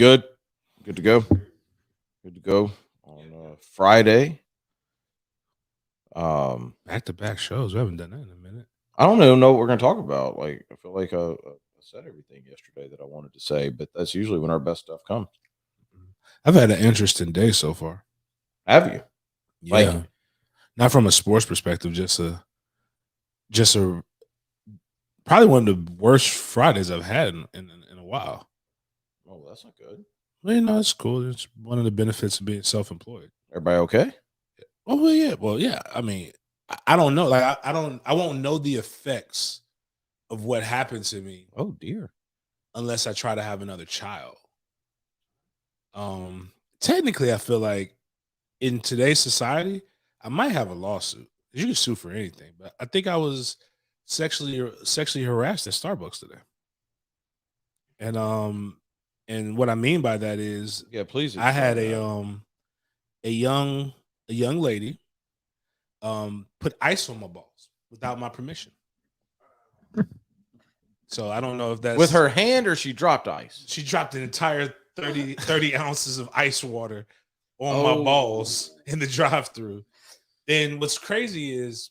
good? Good to go. Good to go on Friday. Back-to-back shows. We haven't done that in a minute. I don't even know what we're going to talk about. Like, I feel like I said everything yesterday that I wanted to say, but that's usually when our best stuff comes. I've had an interesting day so far. Have you? Yeah, Like, not from a sports perspective, just a probably one of the worst Fridays I've had in a while. oh, that's not good. Well, it's cool. It's one of the benefits of being self-employed. Everybody okay? Oh, well, yeah. Well, yeah. I mean, I don't know. Like, I won't know the effects of what happened to me. Oh dear. Unless I try to have another child. Technically, I feel like in today's society, I might have a lawsuit. You can sue for anything, but I think I was sexually harassed at Starbucks today. And what I mean by that is, yeah, please. I had a young lady put ice on my balls without my permission. So I don't know if that's with her hand or she dropped ice. She dropped an entire 30 ounces of ice water on my balls in the drive-thru. Then what's crazy is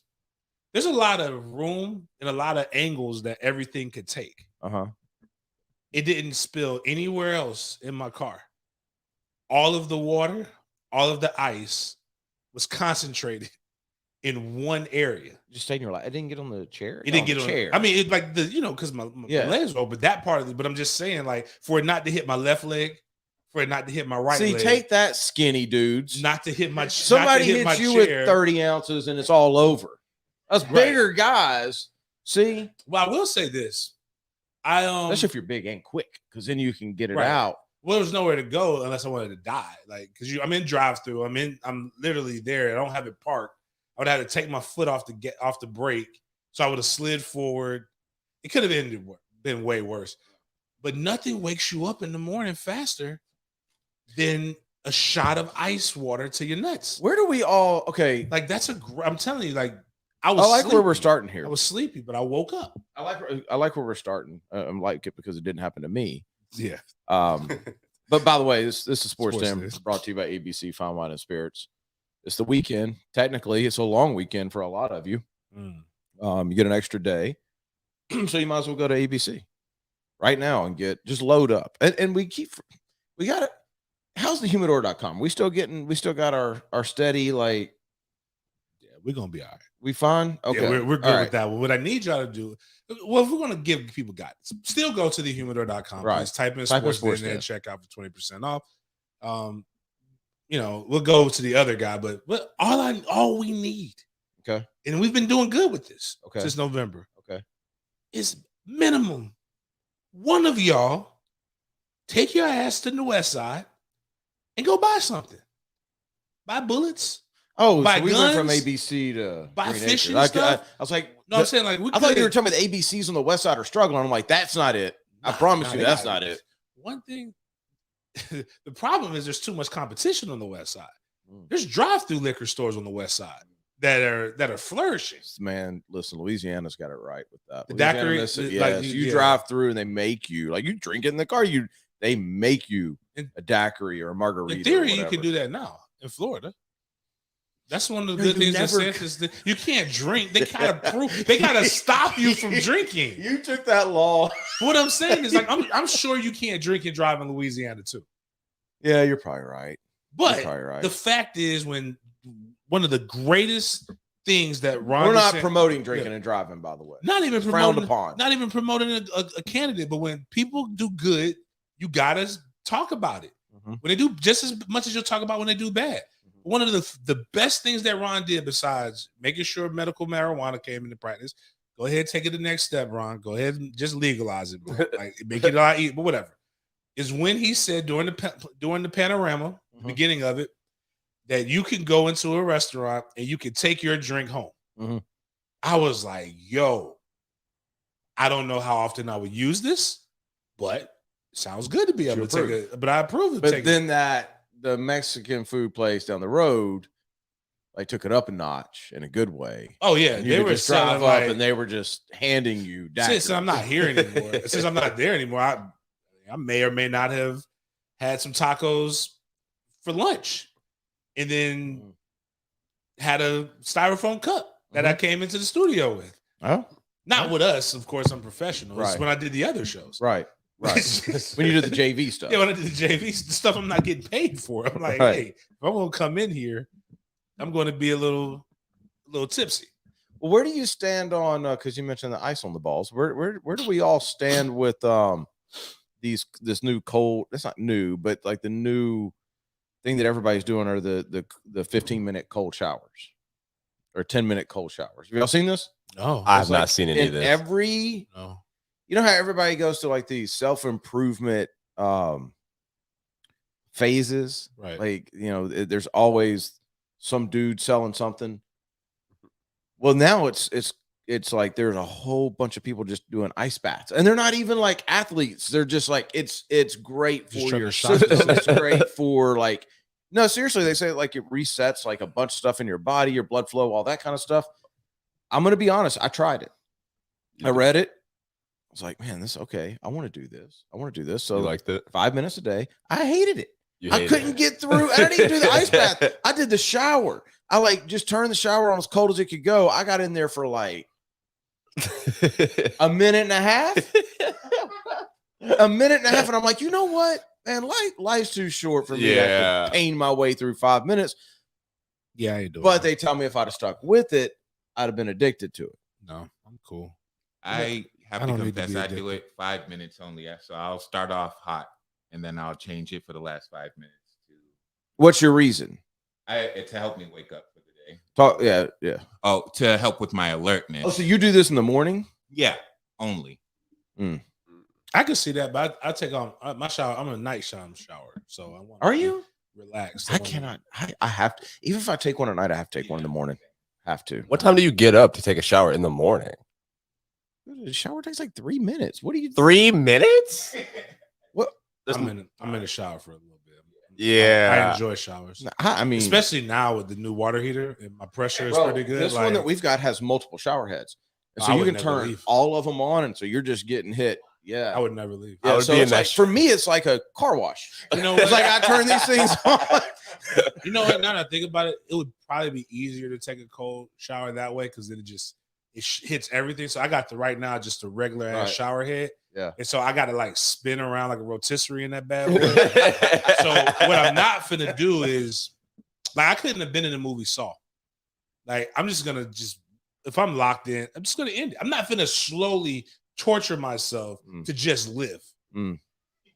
there's a lot of room and a lot of angles that everything could take. It didn't spill anywhere else in my car. All of the water, all of the ice was concentrated in one area. Just stayed in your lap. It didn't get on the chair. It didn't get on the chair. I mean, it's like because my legs were open. That part of it, but I'm just saying, like, for it not to hit my left leg, for it not to hit my right leg. See, take that, skinny dudes. Not to hit my somebody hits you with 30 ounces and it's all over. Us bigger guys. See, well, I will say this. Especially if you're big and quick, because then you can get it out. Well, there's nowhere to go unless I wanted to die. Like, because I'm in drive-thru. I'm literally there. I don't have it parked. I would have to take my foot off the brake, so I would have slid forward. It could have been way worse, but nothing wakes you up in the morning faster than a shot of ice water to your nuts. Where do we all? Okay, like I'm telling you, like I was. I like where we're starting here. I was sleepy, but I woke up. I like where we're starting. I like it because it didn't happen to me. Yeah. But by the way, this is Sports Jam brought to you by ABC Fine Wine and Spirits. It's the weekend. Technically, it's a long weekend for a lot of you. You get an extra day, so you might as well go to ABC right now and just load up. And we got it. How's the humidor.com? We still got our steady, like, yeah, we're gonna be all right. We fine? Okay, yeah, we're good with that one. What I need y'all to do, well, if we're gonna give people guidance, still go to the humidor.com. Right. Please type in sports in there and check out for 20% off. We'll go to the other guy, but all we need, okay, and we've been doing good with this, okay, since November, okay, is minimum one of y'all take your ass to the west side and go buy something. Buy bullets. Oh, buy so we guns, went from ABC to buy Green fishing Acres. stuff. I was like, no, I'm saying, like, I thought you were talking about the ABCs on the west side are struggling. I'm like, that's not it. I promise you, that's not it. One thing. The problem is there's too much competition on the west side. There's drive-through liquor stores on the west side that are flourishing. Man, listen, Louisiana's got it right with that. The daiquiri, yes, you drive through and they make you, like, you drink it in the car. They make you a daiquiri or a margarita. In theory, you can do that now in Florida. That's one of the good things that you can't drink. They gotta stop you from drinking. You took that law. What I'm saying is, like, I'm sure you can't drink and drive in Louisiana too. Yeah, you're probably right. But the fact is, when one of the greatest things that we're not promoting drinking and driving, by the way. Not even promoting a candidate, but when people do good, you gotta talk about it. When they do just as much as you'll talk about when they do bad. One of the best things that Ron did, besides making sure medical marijuana came into practice, go ahead and take it the next step, Ron. Go ahead and just legalize it, bro. Like, make it a lot easier, but whatever. Is when he said during the panorama, beginning of it, that you can go into a restaurant and you can take your drink home. I was like, yo, I don't know how often I would use this, but it sounds good to be able to take it. But I approve of it. But then the Mexican food place down the road, like, took it up a notch in a good way. Oh yeah, they were just drive up and they were just handing you. Since I'm not here anymore, since I'm not there anymore, I may or may not have had some tacos for lunch, and then had a styrofoam cup that I came into the studio with. Oh, not with us, of course. I'm professional. Right. When I did the other shows, right. When you did the JV stuff, yeah, when I did the JV the stuff, I'm not getting paid for. I'm like, hey, if I'm gonna come in here, I'm going to be a little tipsy. Well, where do you stand on? Because you mentioned the ice on the balls. Where do we all stand with this new cold? It's not new, but like the new thing that everybody's doing are the 15-minute cold showers or 10-minute cold showers. Have y'all seen this? No, I've not seen any of this. You know how everybody goes to like these self-improvement phases, right? Like, you know, there's always some dude selling something. Well, now it's like there's a whole bunch of people just doing ice baths, and they're not even like athletes. They're just like it's great for your system. It's great for like, no, seriously, they say like it resets like a bunch of stuff in your body, your blood flow, all that kind of stuff. I'm gonna be honest, I tried it. I read it. I was like, man, this is okay. I want to do this. I want to do this. So like that 5 minutes a day. I hated it. I couldn't get through. I didn't even do the ice bath. I did the shower. I like just turned the shower on as cold as it could go. I got in there for like a minute and a half. And I'm like, you know what, man, life's too short for me to pain my way through 5 minutes. Yeah, I do. But they tell me if I'd have stuck with it, I'd have been addicted to it. No, I'm cool. I have to confess, I do it 5 minutes only. So I'll start off hot and then I'll change it for the last 5 minutes. What's your reason? To help me wake up for the day. Yeah. Oh, to help with my alertness. Oh, so you do this in the morning? Yeah, only. I can see that, but I take on my shower. I'm a night shower, so I want. Are you relaxed? I cannot. I have to. Even if I take one at night, I have to take one in the morning. Have to. What time do you get up to take a shower in the morning? The shower takes like 3 minutes. What do you? 3 minutes? What? I'm in a shower for a little bit. Yeah, I enjoy showers. I mean, especially now with the new water heater, and my pressure is pretty good. This one that we've got has multiple shower heads, and so you can turn all of them on, and so you're just getting hit. Yeah, I would never leave. Yeah, so it's like, for me, it's like a car wash. You know, it's like I turn these things on. You know what? Now that I think about it, it would probably be easier to take a cold shower that way because then it hits everything. So I got just a regular ass shower head. Yeah. And so I got to like spin around like a rotisserie in that bad boy. So what I'm not finna do is like I couldn't have been in the movie Saw. Like I'm just gonna if I'm locked in, I'm just gonna end it. I'm not finna slowly torture myself to just live.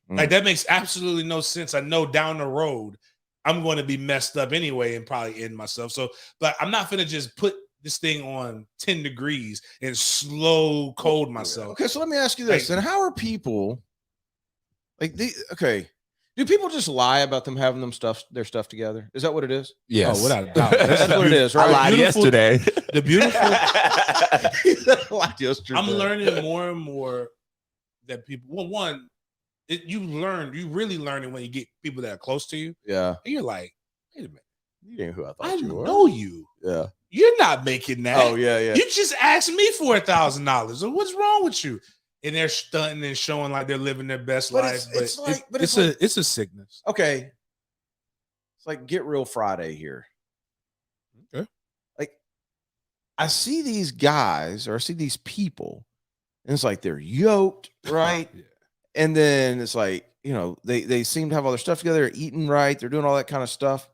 Like that makes absolutely no sense. I know down the road I'm going to be messed up anyway and probably end myself. So, but I'm not finna just put this thing on 10 degrees and slow cold myself. Okay, so let me ask you this. Then how are people like do people just lie about them having their stuff together? Is that what it is? Yes. Oh, without a doubt. That's what it is, right? I lied yesterday. The beautiful yesterday. I'm learning more and more that people you really learn it when you get people that are close to you. Yeah. And you're like, wait a minute. You ain't who I thought you were. I know you. Yeah. You're not making that. Oh, yeah. You just asked me for $1,000. So what's wrong with you? And they're stunting and showing like they're living their best life. It's a sickness. Okay. It's like Get Real Friday here. Okay. Like I see these guys or I see these people, and it's like they're yoked, right? Yeah. And then it's like, you know, they seem to have all their stuff together, they're eating right, they're doing all that kind of stuff.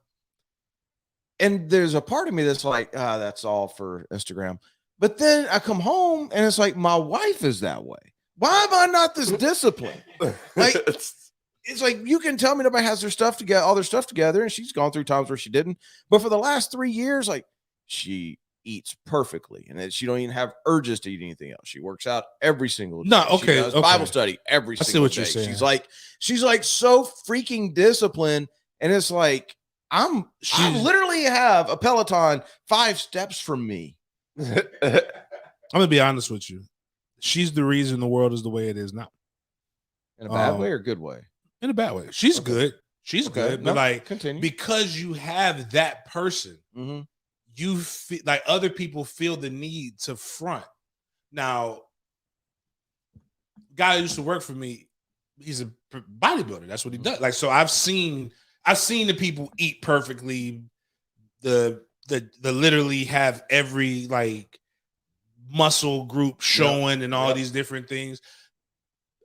And there's a part of me that's like, that's all for Instagram. But then I come home and it's like, my wife is that way. Why am I not this disciplined? Like, it's like, you can tell me nobody has their stuff together, all their stuff together. And she's gone through times where she didn't. But for the last 3 years, like she eats perfectly. And she don't even have urges to eat anything else. She works out every single day. No, okay. She does Bible study every single day. You're saying. She's like so freaking disciplined. And it's like, I literally have a Peloton 5 steps from me. I'm gonna be honest with you. She's the reason the world is the way it is now. In a bad way or good way? In a bad way. She's good. She's good. But like, continue. Because you have that person, you feel like other people feel the need to front. Now, guy who used to work for me, he's a bodybuilder. That's what he does. Like, so I've seen the people eat perfectly. The literally have every like muscle group showing and all these different things.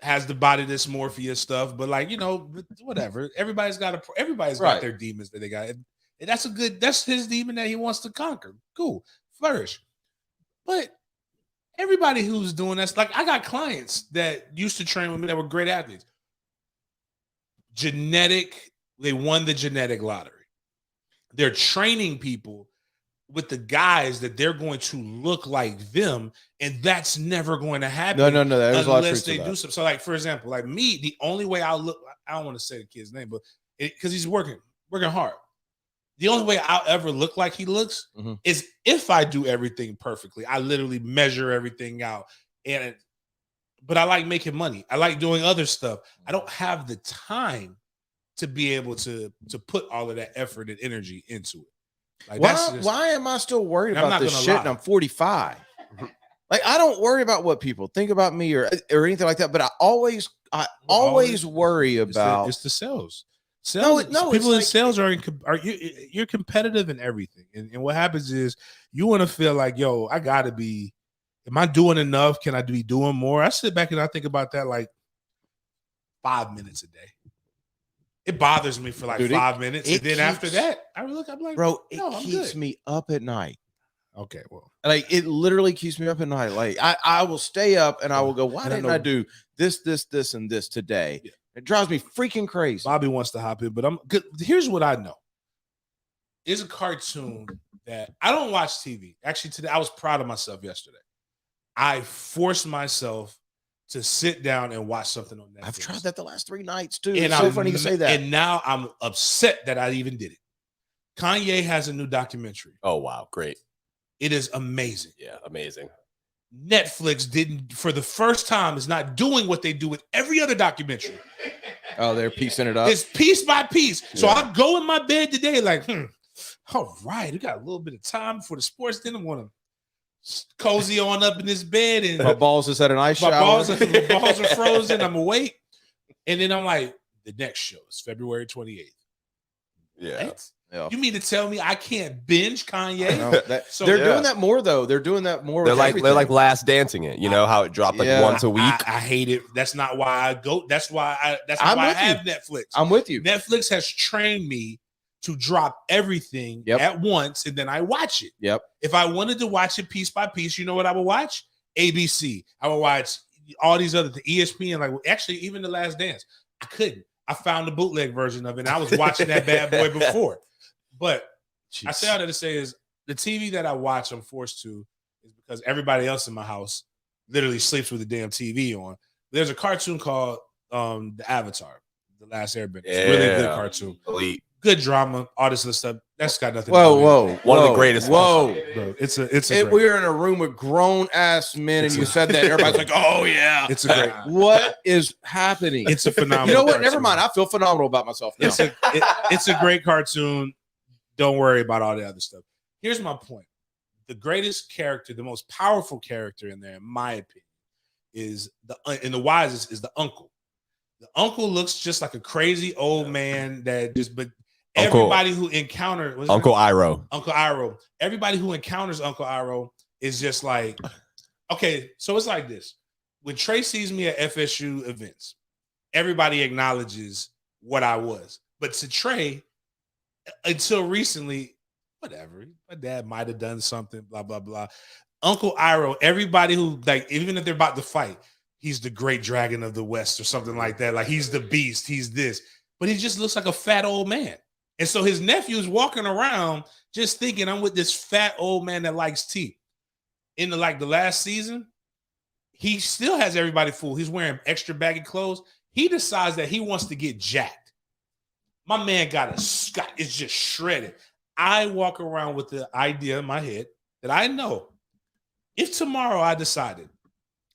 Has the body dysmorphia stuff, but like, you know, whatever. Everybody's got their demons that they got. And that's his demon that he wants to conquer. Cool. Flourish. But everybody who's doing that's like, I got clients that used to train with me that were great athletes. They won the genetic lottery. They're training people with the guys that they're going to look like them, and that's never going to happen. No. Unless they do something. So, like, for example, like me, the only way I'll look, I don't want to say the kid's name, but because he's working hard. The only way I'll ever look like he looks is if I do everything perfectly. I literally measure everything out. But I like making money. I like doing other stuff. I don't have the time to be able to put all of that effort and energy into it. Like, why am I still worried about this shit? And I'm 45. Like, I don't worry about what people think about me or anything like that. But I always worry about it's the sales. People in sales you're competitive in everything, and what happens is you want to feel like, yo, I gotta be. Am I doing enough? Can I be doing more? I sit back and I think about that like 5 minutes a day. It bothers me for like 5 minutes. And then after that, I'm like, bro, it keeps me up at night. Okay, well. Like, it literally keeps me up at night. Like, I will stay up and I will go, why didn't I do this, and this today? Yeah. It drives me freaking crazy. Bobby wants to hop in, but I'm good. Here's what I know. It's a cartoon that I don't watch TV. Actually, today I was proud of myself yesterday. I forced myself to sit down and watch something on Netflix. I've tried that the last 3 nights too. It's so funny you say that. And now I'm upset that I even did it. Kanye has a new documentary. Oh, wow. Great. It is amazing. Yeah, amazing. Netflix didn't, for the first time, is not doing what they do with every other documentary. Oh, they're piecing it up. It's piece by piece. So I go in my bed today like, all right, we got a little bit of time before the sports dinner. Want to cozy on up in this bed, and my balls is at an ice shower. My balls are frozen. I'm awake, and then I'm like, the next show is February 28th. Yeah. What? Yeah. You mean to tell me I can't binge Kanye? They're doing that more though. They're doing that more. They're like Last Dancing it. You know how it dropped like once a week. I hate it. That's not why I go. That's why I have Netflix. I'm with you. Netflix has trained me to drop everything at once, and then I watch it. Yep. If I wanted to watch it piece by piece, you know what I would watch? ABC. I would watch all these other ESPN. Like, actually, even The Last Dance. I couldn't. I found the bootleg version of it, and I was watching that bad boy before. But I say all that to say is the TV that I watch, I'm forced to, is because everybody else in my house literally sleeps with the damn TV on. There's a cartoon called The Avatar, The Last Airbender. It's a really good cartoon. Elite. Good drama, all this other stuff. That's got nothing to do with it. One of the greatest. Bro, we were in a room with grown ass men, and you said that everybody's like, "Oh yeah, it's a great." What is happening? It's a phenomenal. You know what? Cartoon. Never mind. I feel phenomenal about myself now. It's a great cartoon. Don't worry about all the other stuff. Here's my point. The greatest character, the most powerful character in there, in my opinion, is the wisest is the uncle. The uncle looks just like a crazy old man everybody who encounters Uncle Iroh, everybody who encounters Uncle Iroh is just like, okay, so it's like this. When Trey sees me at FSU events, everybody acknowledges what I was. But to Trey, until recently, whatever, my dad might have done something, blah, blah, blah. Uncle Iroh, everybody who, like, even if they're about to fight, he's the great dragon of the West or something like that. Like, he's the beast, he's this. But he just looks like a fat old man. And so his nephew's walking around just thinking, I'm with this fat old man that likes tea. In the last season, he still has everybody fooled. He's wearing extra baggy clothes. He decides that he wants to get jacked. My man is just shredded. I walk around with the idea in my head that I know if tomorrow I decided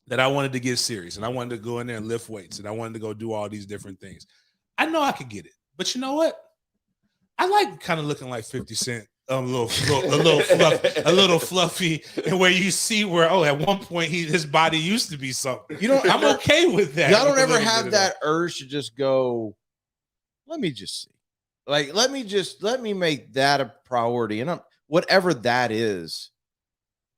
that I wanted to get serious and I wanted to go in there and lift weights and I wanted to go do all these different things, I know I could get it. But you know what? I like kind of looking like 50 Cent a little fluffy, and where you see where at one point his body used to be something. I'm okay with that. Y'all don't ever have that urge to just go, let me just see. Like, let me make that a priority, and whatever that is,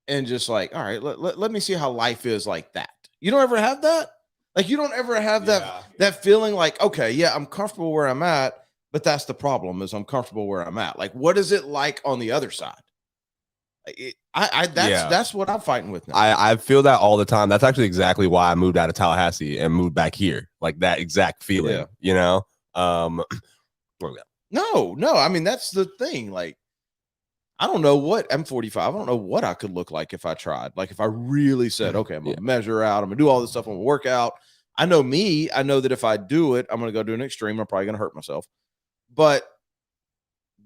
and just like, all right, let me see how life is like that. You don't ever have that? Like, you don't ever have that feeling like, okay, yeah, I'm comfortable where I'm at, but that's the problem, is I'm comfortable where I'm at. Like, what is it like on the other side? That's what I'm fighting with now. I feel that all the time. That's actually exactly why I moved out of Tallahassee and moved back here. Like that exact feeling, you know? No, I mean, that's the thing. Like, I don't know what I'm 45. I don't know what I could look like if I tried. Like, if I really said, okay, I'm gonna measure out, I'm gonna do all this stuff, I'm gonna work out. I know me. I know that if I do it, I'm gonna go to an extreme. I'm probably gonna hurt myself. But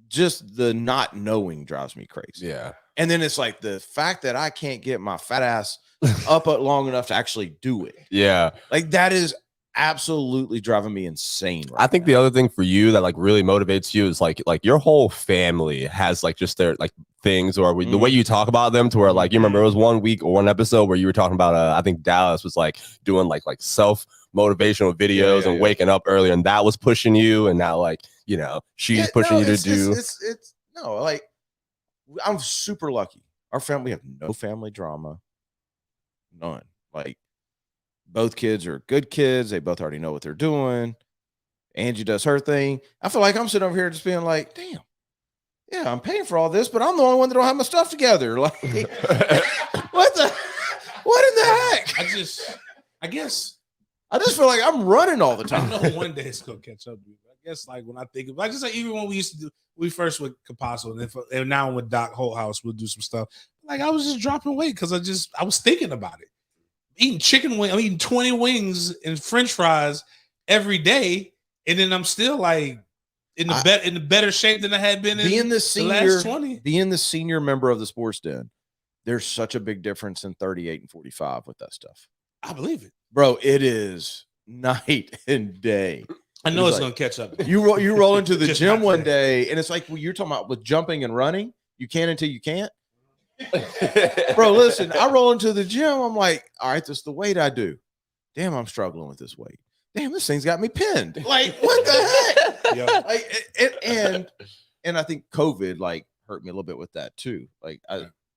just the not knowing drives me crazy. Yeah. And then it's like the fact that I can't get my fat ass up long enough to actually do it. Yeah. Like, that is absolutely driving me insane. Right I think now. the other thing for you that like really motivates you is like your whole family has like just their like things, or the way you talk about them, to where like, you remember it was one week or one episode where you were talking about I think Dallas was like doing like self motivational videos and waking up earlier, and that was pushing you, and now like, you know, she's pushing you to do it's like, I'm super lucky. Our family have no family drama. None. Like, both kids are good kids. They both already know what they're doing. Angie does her thing. I feel like I'm sitting over here just being like, damn, yeah, I'm paying for all this, but I'm the only one that don't have my stuff together. Like, what in the heck? I guess I just feel like I'm running all the time. I know one day it's gonna catch up to me. I guess like when I think of, I just like, even when we used to do, we first with Capasso, and now with Doc House, we'll do some stuff. Like, I was just dropping weight because I was thinking about it. Eating chicken wing, I'm eating 20 wings and French fries every day, and then I'm still like in the better shape than I had been in the last 20. Being the senior member of the Sports Den, there's such a big difference in 38 and 45 with that stuff. I believe it, bro. It is night and day. I know it's gonna catch up. You roll into the gym one day, and it's like, well, you're talking about with jumping and running. You can until you can't. Bro, listen, I roll into the gym. I'm like, all right, this is the weight I do. Damn, I'm struggling with this weight. Damn, this thing's got me pinned. Like, what the heck? Yeah. Like, and I think COVID like hurt me a little bit with that too. Like,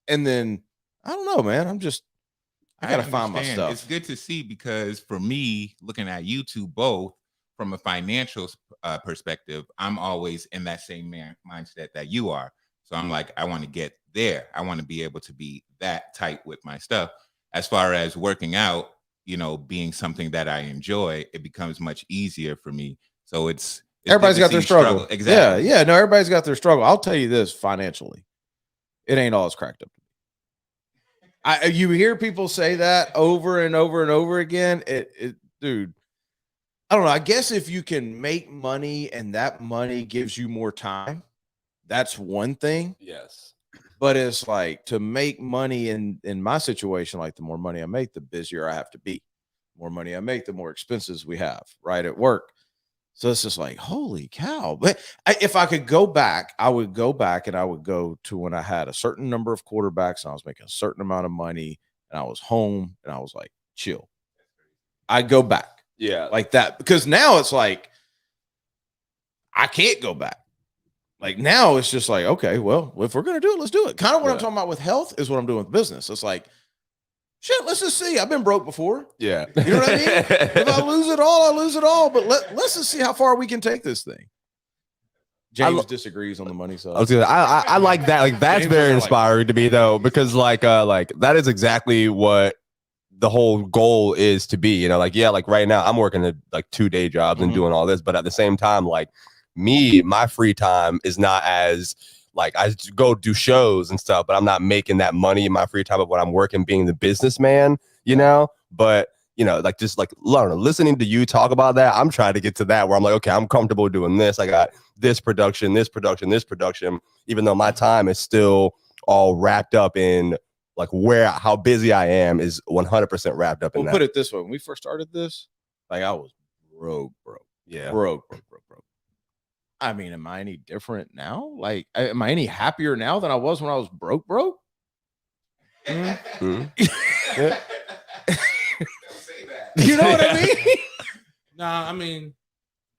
and then I don't know, man. I gotta find my stuff. It's good to see, because for me, looking at you two both from a financial perspective, I'm always in that same mindset that you are. So I'm like, I want to get there. I want to be able to be that tight with my stuff. As far as working out, you know, being something that I enjoy, it becomes much easier for me. So it's everybody's got their struggle. Exactly. Yeah. No, everybody's got their struggle. I'll tell you this, financially, it ain't all it's cracked up. You hear people say that over and over and over again. Dude, I don't know. I guess if you can make money and that money gives you more time, that's one thing. Yes. But it's like, to make money in my situation, like, the more money I make, the busier I have to be. The more money I make, the more expenses we have right at work. So it's just like, holy cow. But if I could go back, I would go back, and I would go to when I had a certain number of quarterbacks and I was making a certain amount of money and I was home and I was like, chill. I'd go back. Yeah. Like that. Because now it's like, I can't go back. Like, now it's just like, okay, well, if we're going to do it, let's do it. Kind of what I'm talking about with health is what I'm doing with business. It's like, shit, let's just see. I've been broke before. Yeah. You know what I mean? If I lose it all, I lose it all. But let's just see how far we can take this thing. James disagrees on the money side. I like that. Like, that's James very inspiring to me, though, because like that is exactly what the whole goal is to be. You know, like, yeah, like right now I'm working at like 2 day jobs and doing all this, but at the same time, like, my free time is not as like, I go do shows and stuff, but I'm not making that money in my free time of when I'm working being the businessman, you know. But, you know, like, just like listening to you talk about that, I'm trying to get to that where I'm like, okay, I'm comfortable doing this. I got this production, even though my time is still all wrapped up in like how busy I am is 100% wrapped up in that. Put it this way. When we first started this, like, I was broke. Yeah. Broke. I mean, am I any different now? Like, am I any happier now than I was when I was broke? Mm-hmm. Yeah. You know what I mean? Nah, I mean,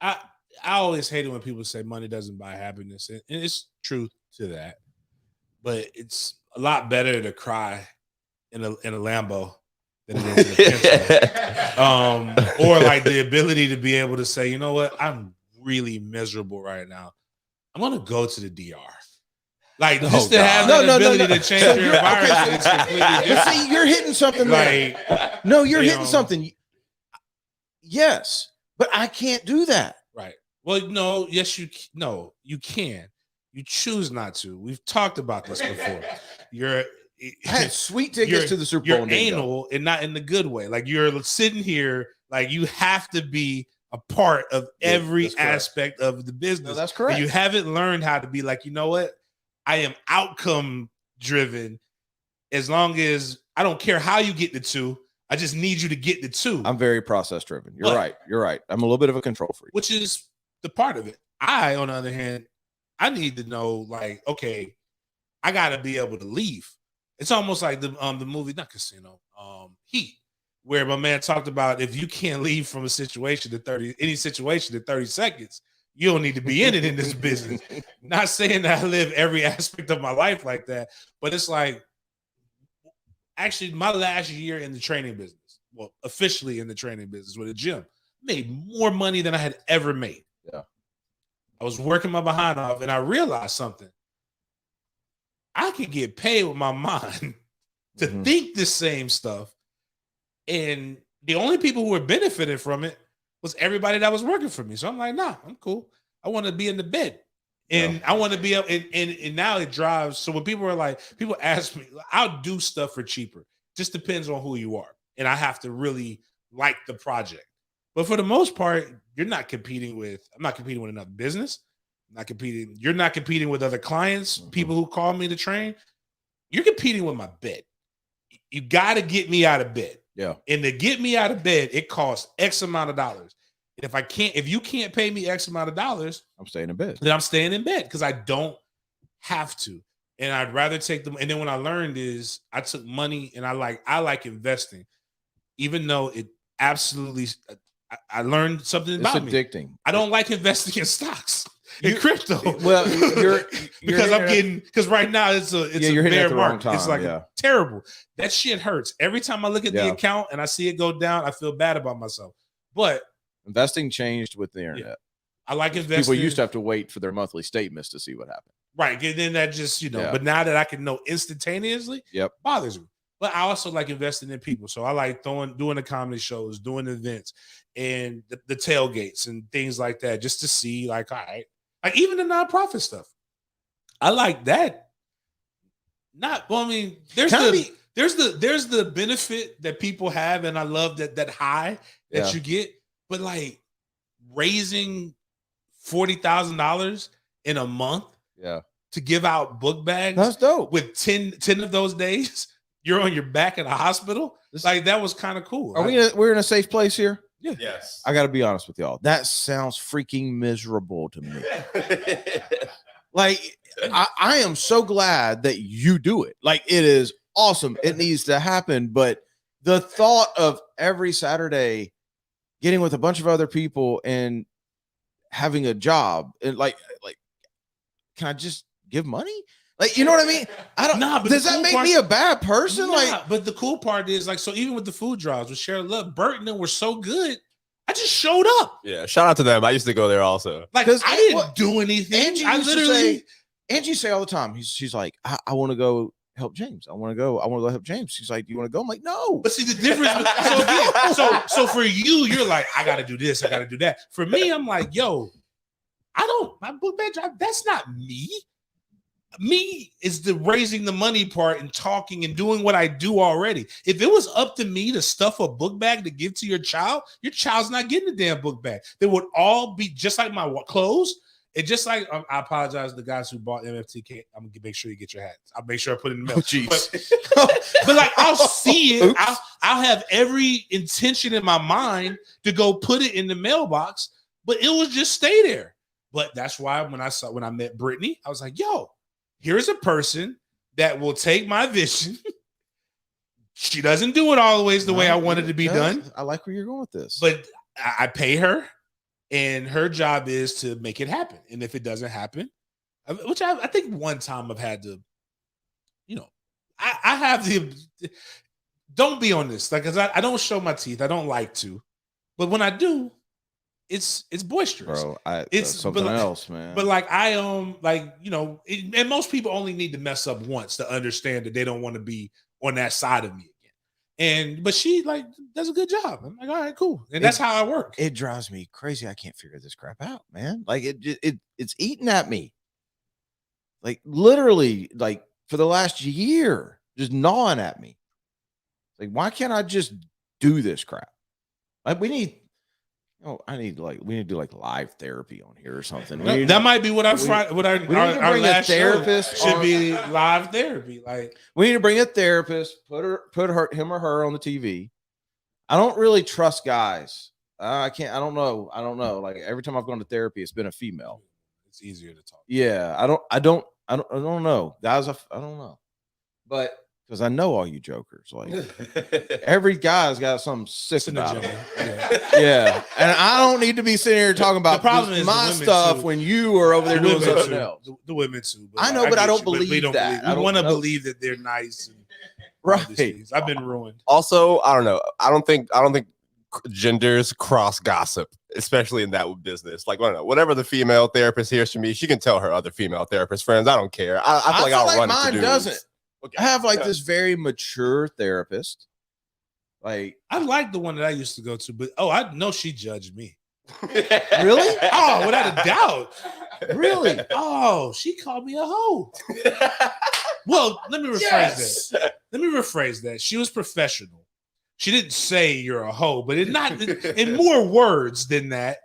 I always hate it when people say money doesn't buy happiness, and it's truth to that. But it's a lot better to cry in a Lambo than it is in a pencil. Or like the ability to be able to say, you know what, I'm really miserable right now. I'm gonna go to the DR. Like just to have that ability to change your environment is completely different. But see, you're hitting something there. Like, no, you're hitting something. Yes, but I can't do that. Right. Well, no, yes, you can. You choose not to. We've talked about this before. I had sweet tickets to the Super Bowl. You're anal and not in the good way. Like you're sitting here, like you have to be a part of every aspect of the business. No, that's correct. And you haven't learned how to be like, you know what? I am outcome driven. As long as I don't care how you get the 2, I just need you to get the 2. I'm very process driven. You're right. You're right. I'm a little bit of a control freak, which is the part of it. I, on the other hand, I need to know, like, okay, I got to be able to leave. It's almost like the movie, not Casino, Heat, where my man talked about if you can't leave from any situation in 30 seconds, you don't need to be in it in this business. Not saying that I live every aspect of my life like that, but it's like, actually, my last year in the training business, well, officially in the training business with a gym, made more money than I had ever made. Yeah. I was working my behind off and I realized something. I could get paid with my mind to think the same stuff. And the only people who were benefiting from it was everybody that was working for me. So I'm like, nah, I'm cool. I want to be in the bed. And I want to be up, and now it drives. So when people ask me, I'll do stuff for cheaper. Just depends on who you are. And I have to really like the project. But for the most part, I'm not competing with another business. You're not competing with other clients, people who call me to train. You're competing with my bed. You got to get me out of bed. Yeah. And to get me out of bed, it costs X amount of dollars. And if you can't pay me X amount of dollars, I'm staying in bed. Then I'm staying in bed because I don't have to. And I'd rather take them. And then what I learned is I took money and I like investing, even though it absolutely, I learned something about me. It's addicting. I don't like investing in stocks in crypto. Well, because right now it's a bear market. It's like terrible. That shit hurts. Every time I look at the account and I see it go down, I feel bad about myself. But investing changed with the internet. Yeah. I like investing. People used to have to wait for their monthly statements to see what happened. Right. And then that just, but now that I can know instantaneously, bothers me. But I also like investing in people. So I like doing the comedy shows, doing events and the tailgates and things like that, just to see like, all right, like even the nonprofit stuff. I like that. There's the benefit that people have. And I love that high that you get, but like raising $40,000 in a month to give out book bags. That's dope. With 10 of those days, you're on your back in a hospital. Like that was kind of cool. We're in a safe place here? Yeah. Yes. I got to be honest with y'all. That sounds freaking miserable to me. Like, I am so glad that you do it. Like, it is awesome. It needs to happen. But the thought of every Saturday getting with a bunch of other people and having a job and like, can I just give money? Like, you know what I mean? I don't know. Does that make me a bad person? But the cool part is like, so even with the food drives with Cheryl Love, Bert and them were so good. I just showed up. Yeah. Shout out to them. I used to go there also. Like, I didn't do anything. Angie say all the time. She's like, I want to go help James. I want to go help James. She's like, do you want to go? I'm like, no. But see the difference. So for you, you're like, I got to do this. I got to do that. For me, I'm like, yo, my book bag drive, that's not me. Me is the raising the money part and talking and doing what I do already. If it was up to me to stuff a book bag to give to your child's not getting a damn book bag. They would all be just like my clothes. And just like I apologize to the guys who bought MFTK. I'm gonna make sure you get your hats. I'll make sure I put it in the mail. But like I'll see it. I'll have every intention in my mind to go put it in the mailbox, but it will just stay there. But that's why when I met Brittany, I was like, yo, here's a person that will take my vision. She doesn't do it always the way I want it to be done. I like where you're going with this. But I pay her, and her job is to make it happen. And if it doesn't happen, which I think one time I've had to, I have the, don't be on this. Like, 'cause I don't show my teeth. I don't like to. But when I do, it's boisterous. Bro, it's something else, man. But like and most people only need to mess up once to understand that they don't want to be on that side of me again. But she like does a good job. I'm like, all right, cool. And that's how I work. It drives me crazy. I can't figure this crap out, man. Like it's eating at me. Like literally, like for the last year, just gnawing at me. Like, why can't I just do this crap? Like we need to do like live therapy on here or something. That might be what our last therapist should be live therapy. Like we need to bring a therapist, put him or her on the TV. I don't really trust guys. I don't know. Like every time I've gone to therapy, it's been a female. It's easier to talk. Yeah, I don't know. Guys, I don't know. But because I know all you jokers, like every guy's got something sick about him. Yeah, and I don't need to be sitting here talking about my stuff too. When you are over there doing something else. The women too. I know, but I don't believe that. We want to believe that they're nice. And right. I've been ruined. Also, I don't know. I don't think genders cross gossip, especially in that business. Like, I don't know, whatever the female therapist hears from me, she can tell her other female therapist friends. I don't care. I feel like I'll run mine it to doesn't. Okay. I have like this very mature therapist. Like I like the one that I used to go to, but I know she judged me. Really? Oh, without a doubt. Really? Oh, she called me a hoe. Well, let me rephrase that. She was professional. She didn't say you're a hoe, but in more words than that.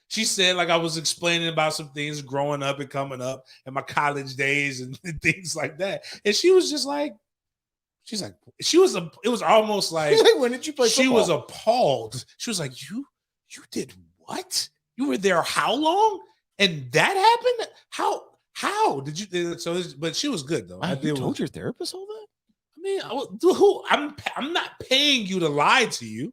She said, like, I was explaining about some things growing up and coming up in my college days and things like that. And she was just like, it was almost like, when did you play football? She was appalled. She was like, you did what? You were there how long? And that happened? How did you? But she was good though. You told your therapist all that? I mean, I'm not paying you to lie to you.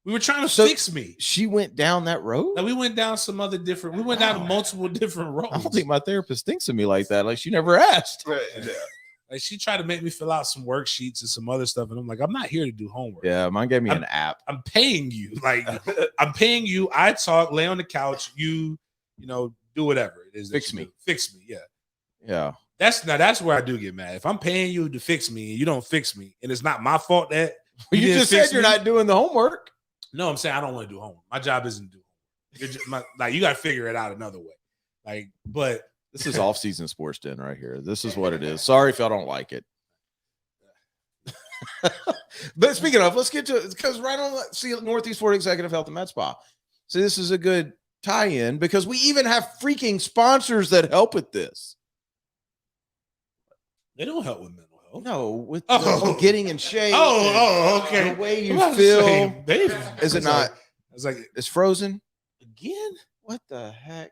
We were trying to fix me. She went down that road? And we went down some other different. We went down multiple different roads. I don't think my therapist thinks of me like that. Like she never asked. Like she tried to make me fill out some worksheets and some other stuff, and I'm like, I'm not here to do homework. Yeah, mine gave me an app. I'm paying you. Like I'm paying you. I talk, lay on the couch. You do whatever it is. Fix me. Fix me. Yeah. Yeah. That's where I do get mad. If I'm paying you to fix me and you don't fix me, and it's not my fault that you just said you're not doing the homework. No, I'm saying I don't want to do homework. My job isn't to do homework. You got to figure it out another way. But this is off-season sports den right here. This is what it is. Sorry if y'all don't like it. But speaking of, let's get to it because right on Northeast Florida Executive Health and Med Spa. See, this is a good tie-in because we even have freaking sponsors that help with this. They don't help with mental health. No, with getting in shape. Okay. The way you feel. Baby. Is it not? It's like it's frozen again. What the heck?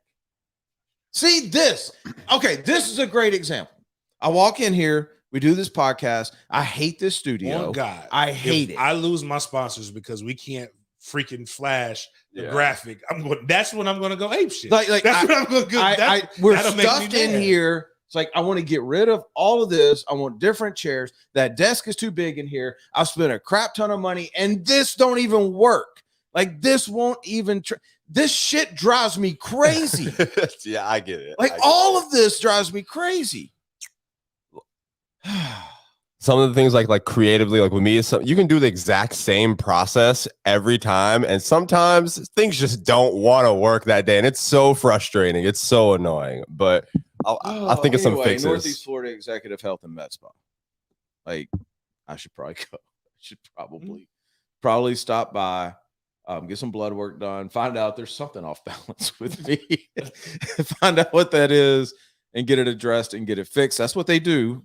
See this? Okay, this is a great example. I walk in here. We do this podcast. I hate this studio. Oh God, I hate it. I lose my sponsors because we can't freaking flash the graphic. That's when I'm going to go ape shit. Like that's when I'm going to go. We're stuffed in here. It's like, I want to get rid of all of this. I want different chairs. That desk is too big in here. I've spent a crap ton of money and this don't even work. Like this won't even, this shit drives me crazy. Yeah, I get it. Like all of this drives me crazy. Some of the things like creatively, like with me, you can do the exact same process every time. And sometimes things just don't want to work that day. And it's so frustrating. It's so annoying. But I think it's some fixes. Northeast Florida Executive Health and Med Spa. Like, I should probably go. I should probably stop by, get some blood work done, find out there's something off balance with me, find out what that is, and get it addressed and get it fixed. That's what they do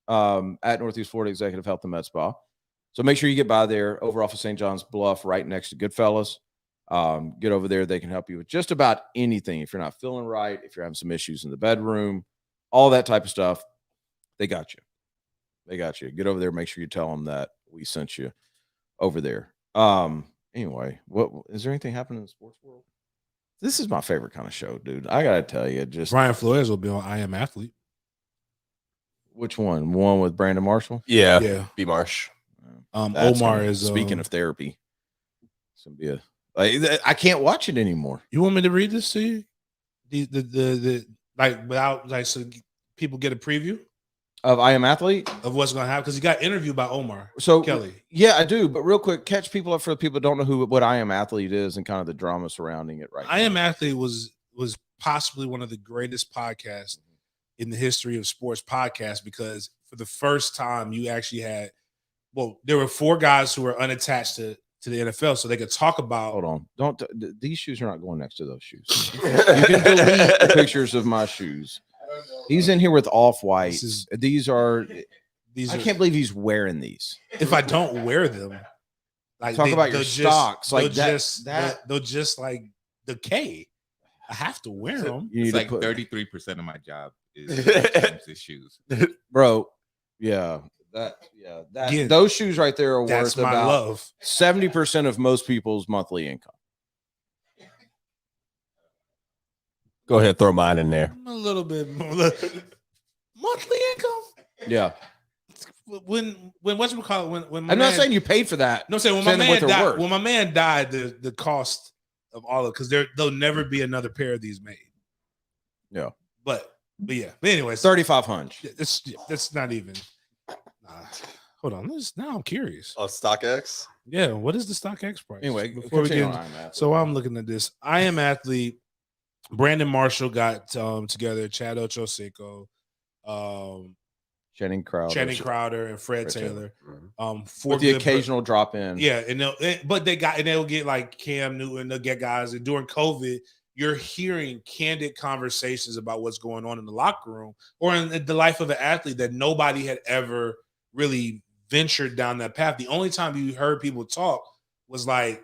at Northeast Florida Executive Health and Med Spa. So make sure you get by there over off of St. John's Bluff, right next to Goodfellas. Get over there. They can help you with just about anything. If you're not feeling right, if you're having some issues in the bedroom, all that type of stuff, they got you. They got you. Get over there. Make sure you tell them that we sent you over there. Anyway, what is there anything happening in the sports world? This is my favorite kind of show, dude. I gotta tell you, just Brian Flores will be on I Am Athlete. Which one? One with Brandon Marshall? Yeah. B Marsh. Omar is speaking of therapy. It's gonna be I can't watch it anymore. You want me to read this to you? The like without like so people get a preview Of I Am Athlete of what's going to happen because you got interviewed by Omar Kelly. Yeah, I do. But real quick, catch people up for the people who don't know what I Am Athlete is and kind of the drama surrounding it. Right. I Am Athlete was possibly one of the greatest podcasts in the history of sports podcasts because for the first time you actually had there were 4 guys who were unattached to the NFL, so they could talk about. Hold on, these shoes are not going next to those shoes. You can delete the pictures of my shoes. He's in here with off-whites. These are. I can't believe he's wearing these. If I don't wear them, like talk about your stocks, like they'll just like decay. I have to wear them. It's like 33% of my job is shoes, bro. Yeah. Those shoes right there are worth about 70% of most people's monthly income. Go ahead, throw mine in there. A little bit more. Monthly income. Yeah. When whatchamacallit, when I'm not saying you paid for that. No, I'm saying when my man died, the cost of all of because there'll never be another pair of these made. Yeah. But yeah. But anyways, 3,500. That's not even. Hold on. Now I'm curious. Oh, StockX? Yeah. What is the StockX price? Anyway, before we get so I'm looking at this. I Am Athlete. Brandon Marshall got together. Chad Ochocinco, Channing Crowder, and Fred Taylor. For the occasional drop in. Yeah, they'll get like Cam Newton. They'll get guys. And during COVID, you're hearing candid conversations about what's going on in the locker room or in the life of an athlete that nobody had ever really ventured down that path. The only time you heard people talk was like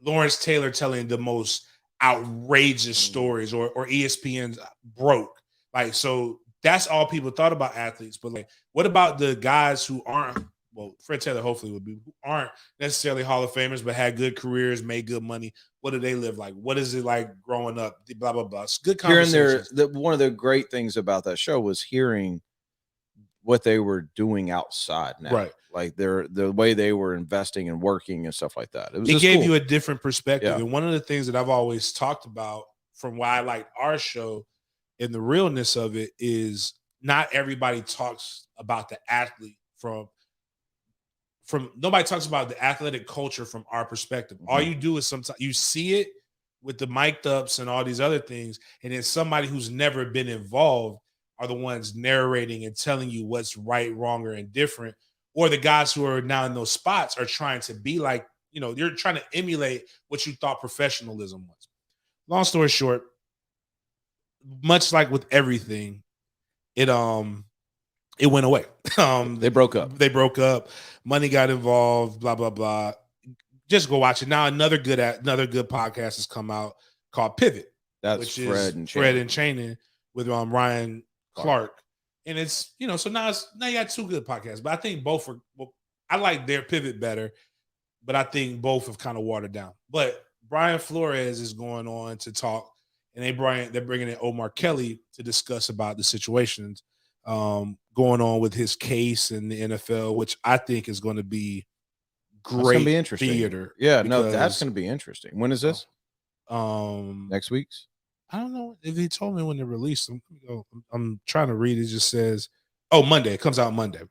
Lawrence Taylor telling the most outrageous stories or ESPN's broke. Like, so that's all people thought about athletes. But like, what about the guys who aren't, Fred Taylor hopefully would be, who aren't necessarily Hall of Famers, but had good careers, made good money. What do they live like? What is it like growing up? Blah, blah, blah. It's good conversations. One of the great things about that show was hearing what they were doing outside now. Right. Like the way they were investing and working and stuff like that. It gave you a different perspective. Yeah. And one of the things that I've always talked about from why I like our show and the realness of it is not everybody talks about the athlete from nobody talks about the athletic culture from our perspective. Mm-hmm. All you do is sometimes you see it with the mic'd ups and all these other things. And then somebody who's never been involved are the ones narrating and telling you what's right, wrong, or indifferent. Or the guys who are now in those spots are trying to be like, you're trying to emulate what you thought professionalism was. Long story short, much like with everything, it went away. They broke up. Money got involved, blah, blah, blah. Just go watch it. Now another good podcast has come out called Pivot. That's Fred and Channing with Ryan Clark. And it's, so now you got 2 good podcasts, but I think both are, I like their Pivot better, but I think both have kind of watered down. But Brian Flores is going on to talk, and they're bringing in Omar Kelly to discuss about the situations going on with his case in the NFL, which I think is going to be great. That's gonna be interesting. Theater. Yeah, that's going to be interesting. When is this? Next week's? I don't know if he told me when they released. I'm trying to read. It just says, Monday. It comes out Monday.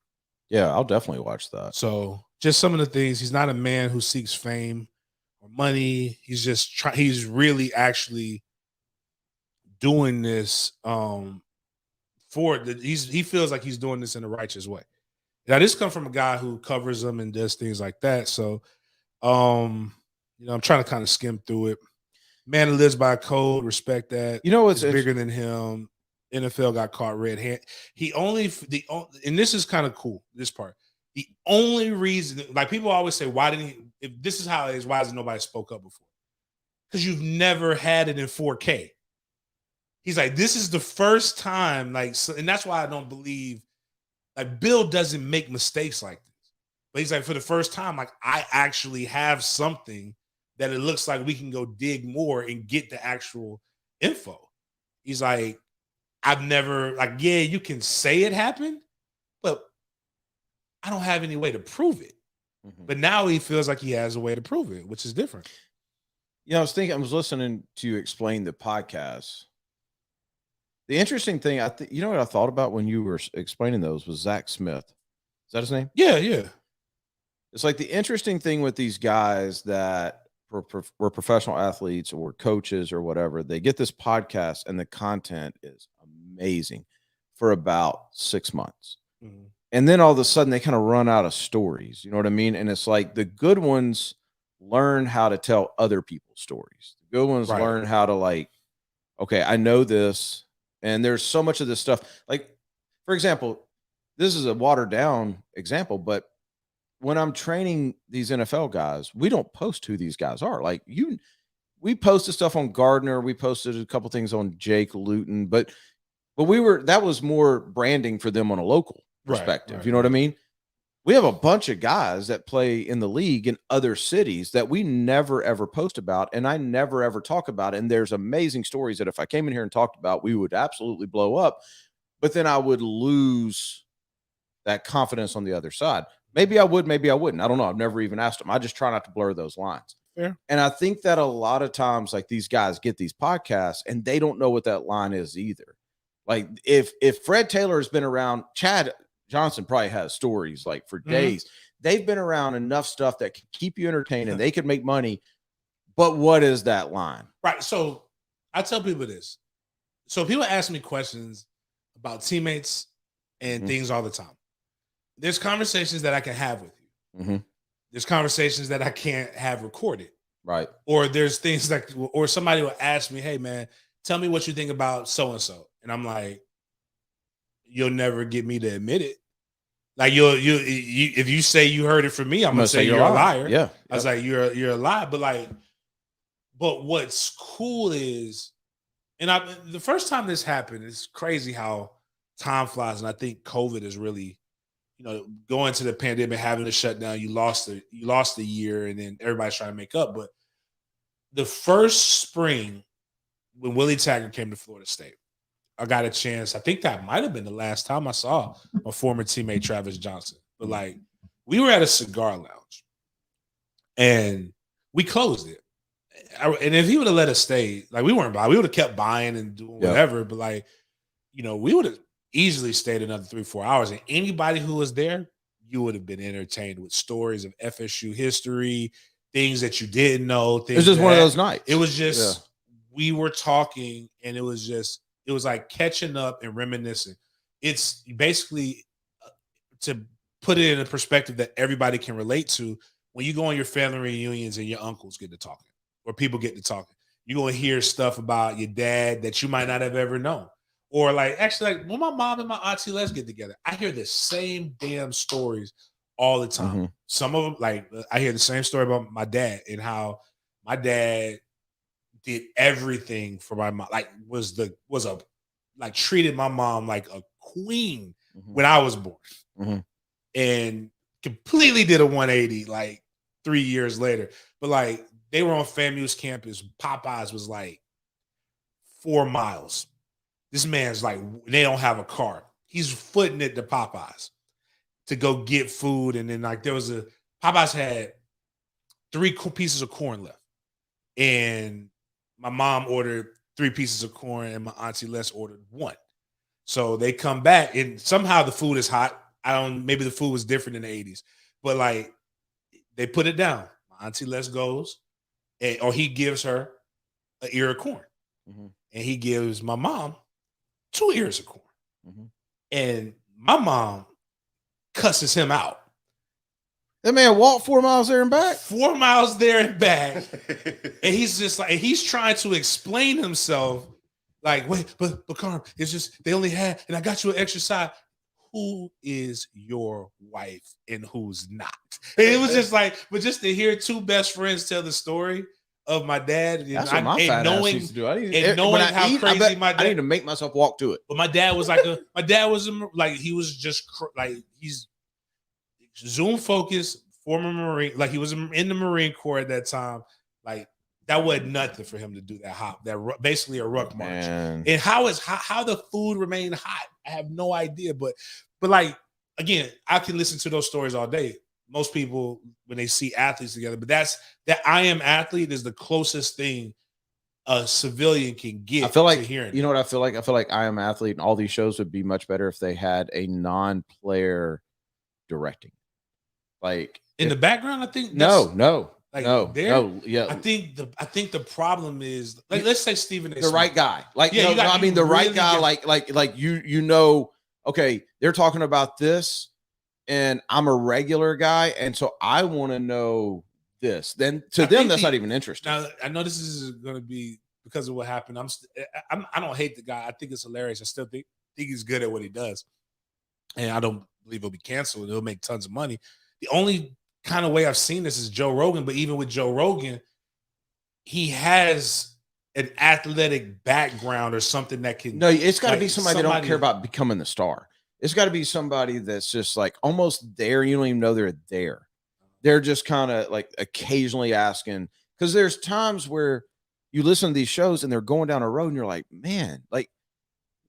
Yeah, I'll definitely watch that. So just some of the things. He's not a man who seeks fame or money. He's just he's really actually doing this he feels like he's doing this in a righteous way. Now, this comes from a guy who covers them and does things like that. So, I'm trying to kind of skim through it. Man who lives by code, respect that. It's bigger than him. NFL got caught red-handed. And this is kind of cool, this part. The only reason, like people always say, why didn't he, if this is how it is, why hasn't nobody spoke up before? because you've never had it in 4K. He's like, this is the first time, like, so, and that's why I don't believe, like, Bill doesn't make mistakes like this. But he's like, for the first time, like, I actually have something that it looks like we can go dig more and get the actual info. He's like, I've never, like, yeah, you can say it happened, but I don't have any way to prove it. But now he feels like he has a way to prove it, which is different. I was listening to you explain the podcast. The interesting thing, you know what I thought about when you were explaining those was Zach Smith. Is that his name? Yeah. It's like the interesting thing with these guys that were professional athletes or coaches or whatever, they get this podcast and the content is amazing for about 6 months. And then all of a sudden they kind of run out of stories. You know what I mean? And it's like the good ones learn how to tell other people's stories. The good ones learn how to, like, okay, I know this. And there's so much of this stuff. Like, for example, this is a watered down example, but when I'm training these NFL guys, we don't post who these guys are. Like, we posted stuff on Gardner. We posted a couple things on Jake Luton, but that was more branding for them on a local perspective. You know what I mean? We have a bunch of guys that play in the league in other cities that we never, ever post about, and I never, ever talk about. And there's amazing stories that if I came in here and talked about, we would absolutely blow up, but then I would lose that confidence on the other side. Maybe I would, maybe I wouldn't. I don't know. I've never even asked them. I just try not to blur those lines. Yeah. And I think that a lot of times, like, these guys get these podcasts and they don't know what that line is either. Like, if Fred Taylor has been around, Chad Johnson probably has stories like for days. They've been around enough stuff that can keep you entertained and they can make money. But what is that line? Right. So I tell people this. So people ask me questions about teammates and things all the time. There's conversations that I can have with you. There's conversations that I can't have recorded. Right. Or there's things like, or somebody will ask me, hey man, tell me what you think about so-and-so. And I'm like, you'll never get me to admit it. Like, you if you say you heard it from me, I'm gonna say you're a liar. Yeah. I was like, you're a liar. But what's cool is, and the first time this happened, it's crazy how time flies. And I think COVID is really, going to the pandemic, having to shut down, you lost a year, and then everybody's trying to make up. But the first spring when Willie Taggart came to Florida State, I got a chance. I think that might have been the last time I saw my former teammate Travis Johnson. But, like, we were at a cigar lounge and we closed it. And if he would have let us stay, like, we weren't buying, we would have kept buying and doing whatever. But, like, we would have easily stayed another 3-4 hours. And anybody who was there, you would have been entertained with stories of FSU history, things that you didn't know. It was just one of those nights. It was just, we were talking, and it was like catching up and reminiscing. It's basically, to put it in a perspective that everybody can relate to, when you go on your family reunions and your uncles get to talking, or people get to talking, you're going to hear stuff about your dad that you might not have ever known. Or, like, actually, like, when my mom and my auntie Les get together, I hear the same damn stories all the time. Some of them, like, I hear the same story about my dad and how my dad did everything for my mom, like, treated my mom like a queen when I was born, and completely did a 180 like 3 years later. But, like, they were on FAMU's campus. Popeyes was like 4 miles. This man's like, they don't have a car. He's footing it to Popeyes to go get food. And then, like, Popeyes had 3 pieces of corn left. And my mom ordered 3 pieces of corn and my auntie Les ordered 1. So they come back and somehow the food is hot. Maybe the food was different in the 80s, but, like, they put it down. My auntie Les goes, or he gives her an ear of corn. And he gives my mom 2 ears of corn. And my mom cusses him out. That man walked 4 miles there and back. 4 miles there and back. And he's just like, he's trying to explain himself. Like, wait, but Carm, it's just, they only had, and I got you an extra side. Who is your wife and who's not? And it was just like, but just to hear 2 best friends tell the story of my dad. That's what my fat ass used to do. I need to make myself walk to it. But my dad was like he was just like he's Zoom focused, former Marine, like he was in the Marine Corps at that time. Like that wasn't nothing for him to do that hop, basically a ruck march. And how the food remained hot, I have no idea. But like again, I can listen to those stories all day. Most people when they see athletes together, but that I am athlete is the closest thing a civilian can get. I feel like hearing you know what I feel like. I feel like I am athlete, and all these shows would be much better if they had a non-player directing. Like in the background, I think no. Yeah. I think the problem is like let's say Stephen A. the right guy. Like yeah, the right guy. Like you know. Okay, they're talking about this. And I'm a regular guy, and so I want to know this. Then to them, that's not even interesting. Now I know this is going to be because of what happened. I don't hate the guy. I think it's hilarious. I still think he's good at what he does, and I don't believe he'll be canceled. He'll make tons of money. The only kind of way I've seen this is Joe Rogan. But even with Joe Rogan, he has an athletic background or something that can. No, it's got to be somebody that don't care about becoming the star. It's got to be somebody that's just like almost there. You don't even know they're there. They're just kind of like occasionally asking, because there's times where you listen to these shows and they're going down a road and you're like, man, like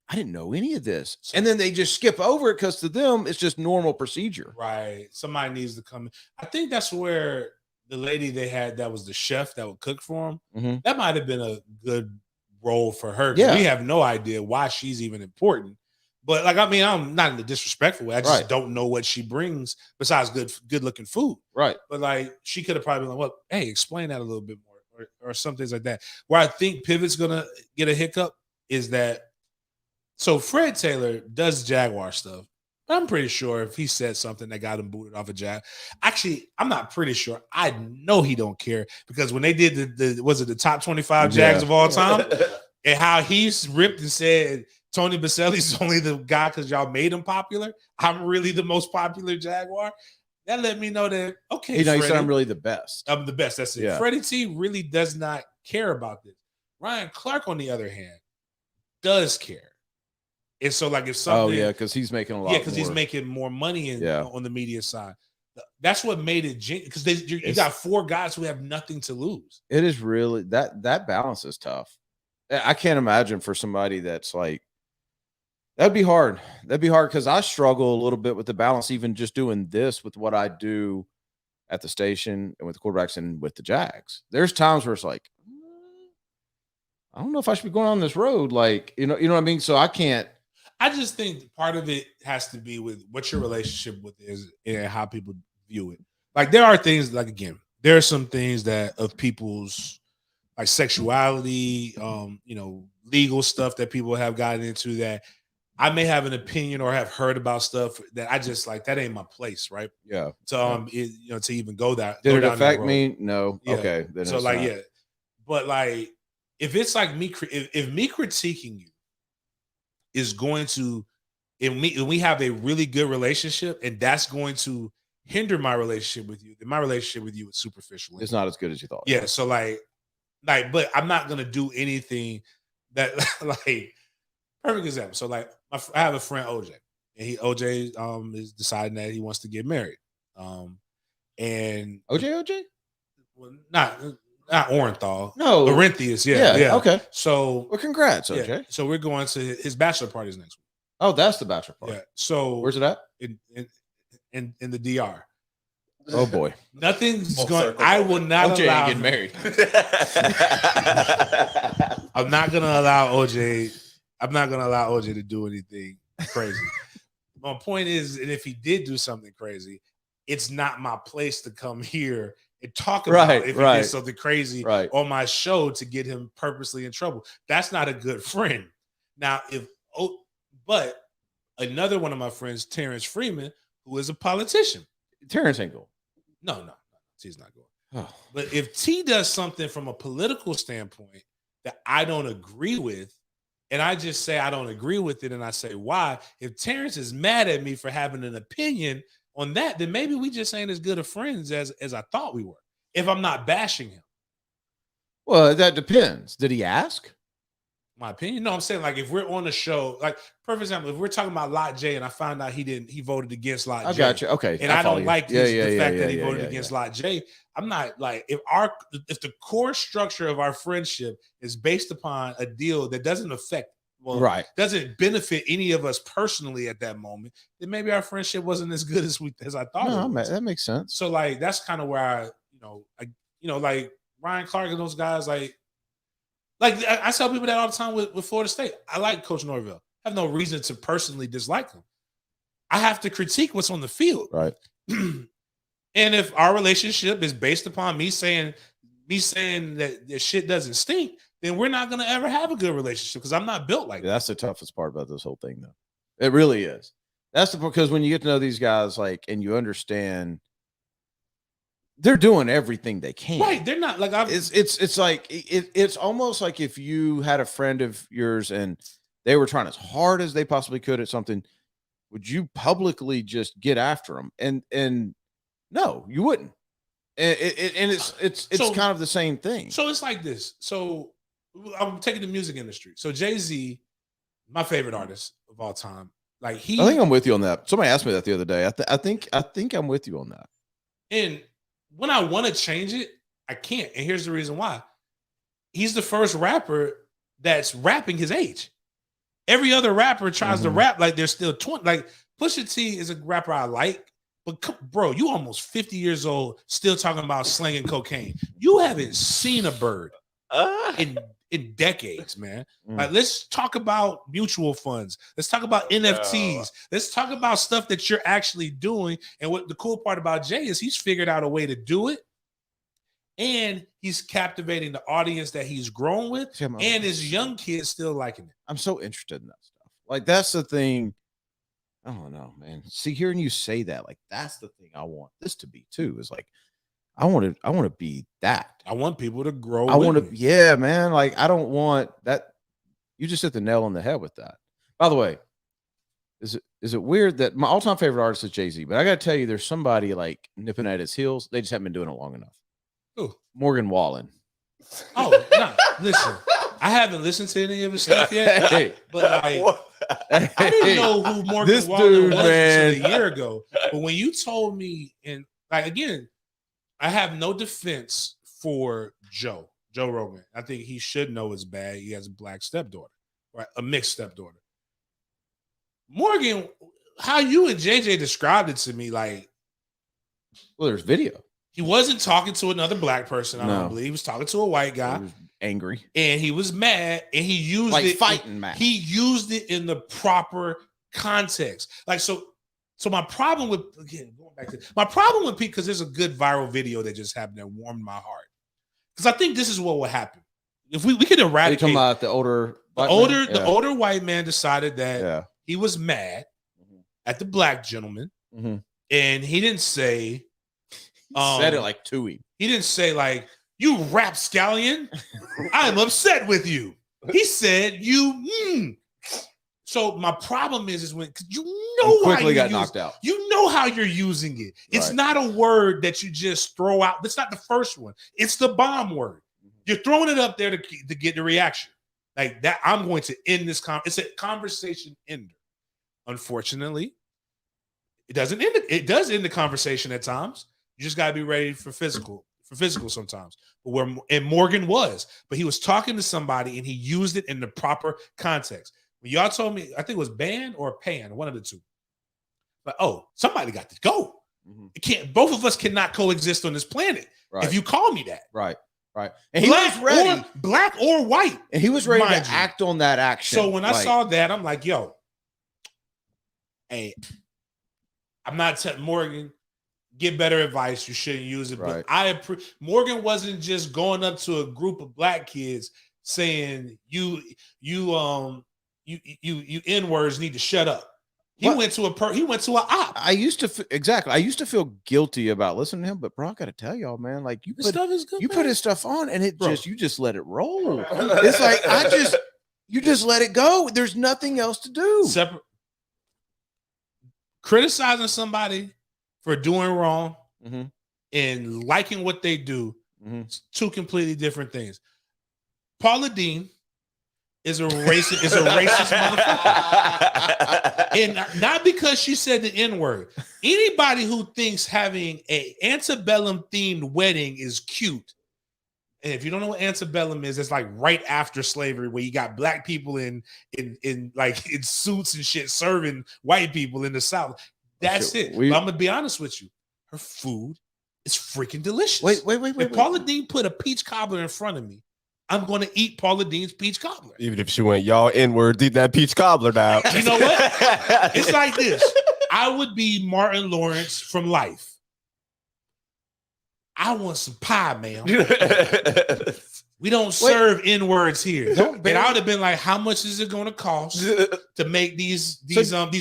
I didn't know any of this. And then they just skip over it because to them it's just normal procedure. Right. Somebody needs to come in. I think that's where the lady they had that was the chef that would cook for them. That might have been a good role for her. Yeah. We have no idea why she's even important. But like, I mean, I'm not in the disrespectful way. I just don't know what she brings besides good looking food. Right. But like, she could have probably been like, well, hey, explain that a little bit more or some things like that. Where I think Pivot's going to get a hiccup is that, so Fred Taylor does Jaguar stuff. I'm pretty sure if he said something that got him booted off a Jag. Actually, I'm not pretty sure. I know he don't care because when they did the top 25 Jags of all time and how he's ripped and said, Tony Boselli's only the guy because y'all made him popular. I'm really the most popular Jaguar. That let me know that, okay, you said I'm really the best. I'm the best. That's it. Yeah. Freddie T really does not care about this. Ryan Clark, on the other hand, does care. And so, like, if something... Oh, yeah, because he's making a lot more. Yeah, because he's making more money on the media side. That's what made it... Because you got four guys who have nothing to lose. It is really... That balance is tough. I can't imagine for somebody that's like... That'd be hard. That'd be hard because I struggle a little bit with the balance, even just doing this with what I do at the station and with the quarterbacks and with the Jags. There's times where it's like, I don't know if I should be going on this road. Like, you know what I mean? So I can't. I just think part of it has to be with what your relationship with is and how people view it. Like, there are things, like, again, there are some things that of people's like sexuality, legal stuff that people have gotten into that I may have an opinion or have heard about stuff that I just like, that ain't my place, right? Yeah. So to even go that. Did it affect me? No. Yeah. Okay. Then so like, yeah. But like, if it's like me, if me critiquing you is going to, and we have a really good relationship, and that's going to hinder my relationship with you, then my relationship with you is superficial. It's not as good as you thought. Yeah. So like, but I'm not gonna do anything that like. Perfect example. So like, I have a friend OJ, and OJ is deciding that he wants to get married. And OJ, well, not Orenthal. No, Laurentius. Yeah. Okay. So, well, congrats, OJ. Yeah. So we're going to his bachelor parties next week. Oh, that's the bachelor party. Yeah. So where's it at? In the DR. Oh boy, nothing's going. I will not OJ allow getting married. I'm not gonna allow OJ. I'm not going to allow OJ to do anything crazy. My point is, and if he did do something crazy, it's not my place to come here and talk about if he did something crazy on my show to get him purposely in trouble. That's not a good friend. Now, but another one of my friends, Terrence Freeman, who is a politician. Terrence ain't going. No, T's not going. Oh. But if T does something from a political standpoint that I don't agree with, and I just say I don't agree with it, and I say why. If Terrence is mad at me for having an opinion on that, then maybe we just ain't as good of friends as I thought we were. If I'm not bashing him, Well, that depends. Did he ask? My opinion. No, I'm saying like if we're on the show, like perfect example, if we're talking about Lot J and I found out he voted against Lot J. I got you. Okay. And I don't like the fact that he voted against Lot J. I'm not like if the core structure of our friendship is based upon a deal that doesn't affect doesn't benefit any of us personally at that moment, then maybe our friendship wasn't as good as I thought it was. That makes sense. So like that's kind of where like Ryan Clark and those guys, like I tell people that all the time with Florida State. I like Coach Norvell. I have no reason to personally dislike him. I have to critique what's on the field. Right. And if our relationship is based upon me saying that this shit doesn't stink, then we're not going to ever have a good relationship because I'm not built like that. That's the toughest part about this whole thing, though. It really is. That's because when you get to know these guys, like, and you understand they're doing everything they can. Right. They're not like it's like it's almost like if you had a friend of yours and they were trying as hard as they possibly could at something, would you publicly just get after them? And no, you wouldn't. And it's kind of the same thing. So it's like this. So I'm taking the music industry. So Jay-Z, my favorite artist of all time. Like I think I'm with you on that. Somebody asked me that the other day. I think I'm with you on that. And when I want to change it, I can't. And here's the reason why. He's the first rapper that's rapping his age. Every other rapper tries to rap like they're still 20. Like Pusha T is a rapper I like, but bro, you almost 50 years old still talking about slinging cocaine. You haven't seen a bird in decades, man. Like, let's talk about mutual funds. Let's talk about NFTs. Let's talk about stuff that you're actually doing. And what the cool part about Jay is he's figured out a way to do it. And he's captivating the audience that he's grown with. And his young kids still liking it. I'm so interested in that stuff. Like, that's the thing. I don't know, man. See, hearing you say that, like, that's the thing I want this to be too. Is like, I want to be that. I want people to grow. I want to, yeah, man. Like, I don't want that. You just hit the nail on the head with that. By the way, is it weird that my all-time favorite artist is Jay-Z, but I got to tell you, there's somebody like nipping at his heels. They just haven't been doing it long enough. Who? Morgan Wallen. Oh, no. Listen, I haven't listened to any of his stuff yet, but like, I didn't know who Morgan Wallen was until a year ago. But when you told me, and like, again, I have no defense for Joe Rogan. I think he should know it's bad. He has a black stepdaughter, right? A mixed stepdaughter. Morgan, how you and JJ described it to me, like, well, there's video. He wasn't talking to another black person, I don't believe. He was talking to a white guy. He was angry. And he was mad, and he used like it. Fighting mad. He used it in the proper context. Like, so my problem with, again, going back to my problem with Pete, because there's a good viral video that just happened that warmed my heart. Because I think this is what will happen. If we could eradicate. Are you talking about the older white man decided that he was mad at the black gentleman, and he didn't say, said it like to him. He didn't say like, "You rapscallion, I'm upset with you." He said, "You." So my problem is when you know quickly got knocked out. You know how you're using it. It's not a word that you just throw out. That's not the first one. It's the bomb word. You're throwing it up there to get the reaction. Like that, I'm going to end this it's a conversation ender. Unfortunately, it doesn't end. It does end the conversation at times. You just got to be ready for physical sometimes. But Morgan was, but he was talking to somebody and he used it in the proper context. When y'all told me, I think it was ban or pan, one of the two. But somebody got to go. It can't. Both of us cannot coexist on this planet. Right. If you call me that, right. And he was ready, black or white, and he was ready to act on that action. So when I saw that, I'm like, yo, hey, I'm not telling Morgan. Get better advice. You shouldn't use it. Right. But Morgan wasn't just going up to a group of black kids saying you N-words need to shut up. He went to an op. I used to feel guilty about listening to him, but bro, I gotta tell y'all, man, like you put his stuff on and you just let it roll. It's like you just let it go. There's nothing else to do. Criticizing somebody for doing wrong and liking what they do, two completely different things. Paula Dean is a racist, motherfucker. And not because she said the N-word. Anybody who thinks having a antebellum themed wedding is cute. And if you don't know what antebellum is, it's like right after slavery, where you got black people in suits and shit serving white people in the South. That's it. But I'm gonna be honest with you. Her food is freaking delicious. Wait. If Paula Dean put a peach cobbler in front of me, I'm going to eat Paula Dean's peach cobbler. Even if she went, y'all N-word, eat that peach cobbler now. You know what? It's like this. I would be Martin Lawrence from Life. I want some pie, ma'am. We don't serve N-words here. And I would have been like, how much is it going to cost to make these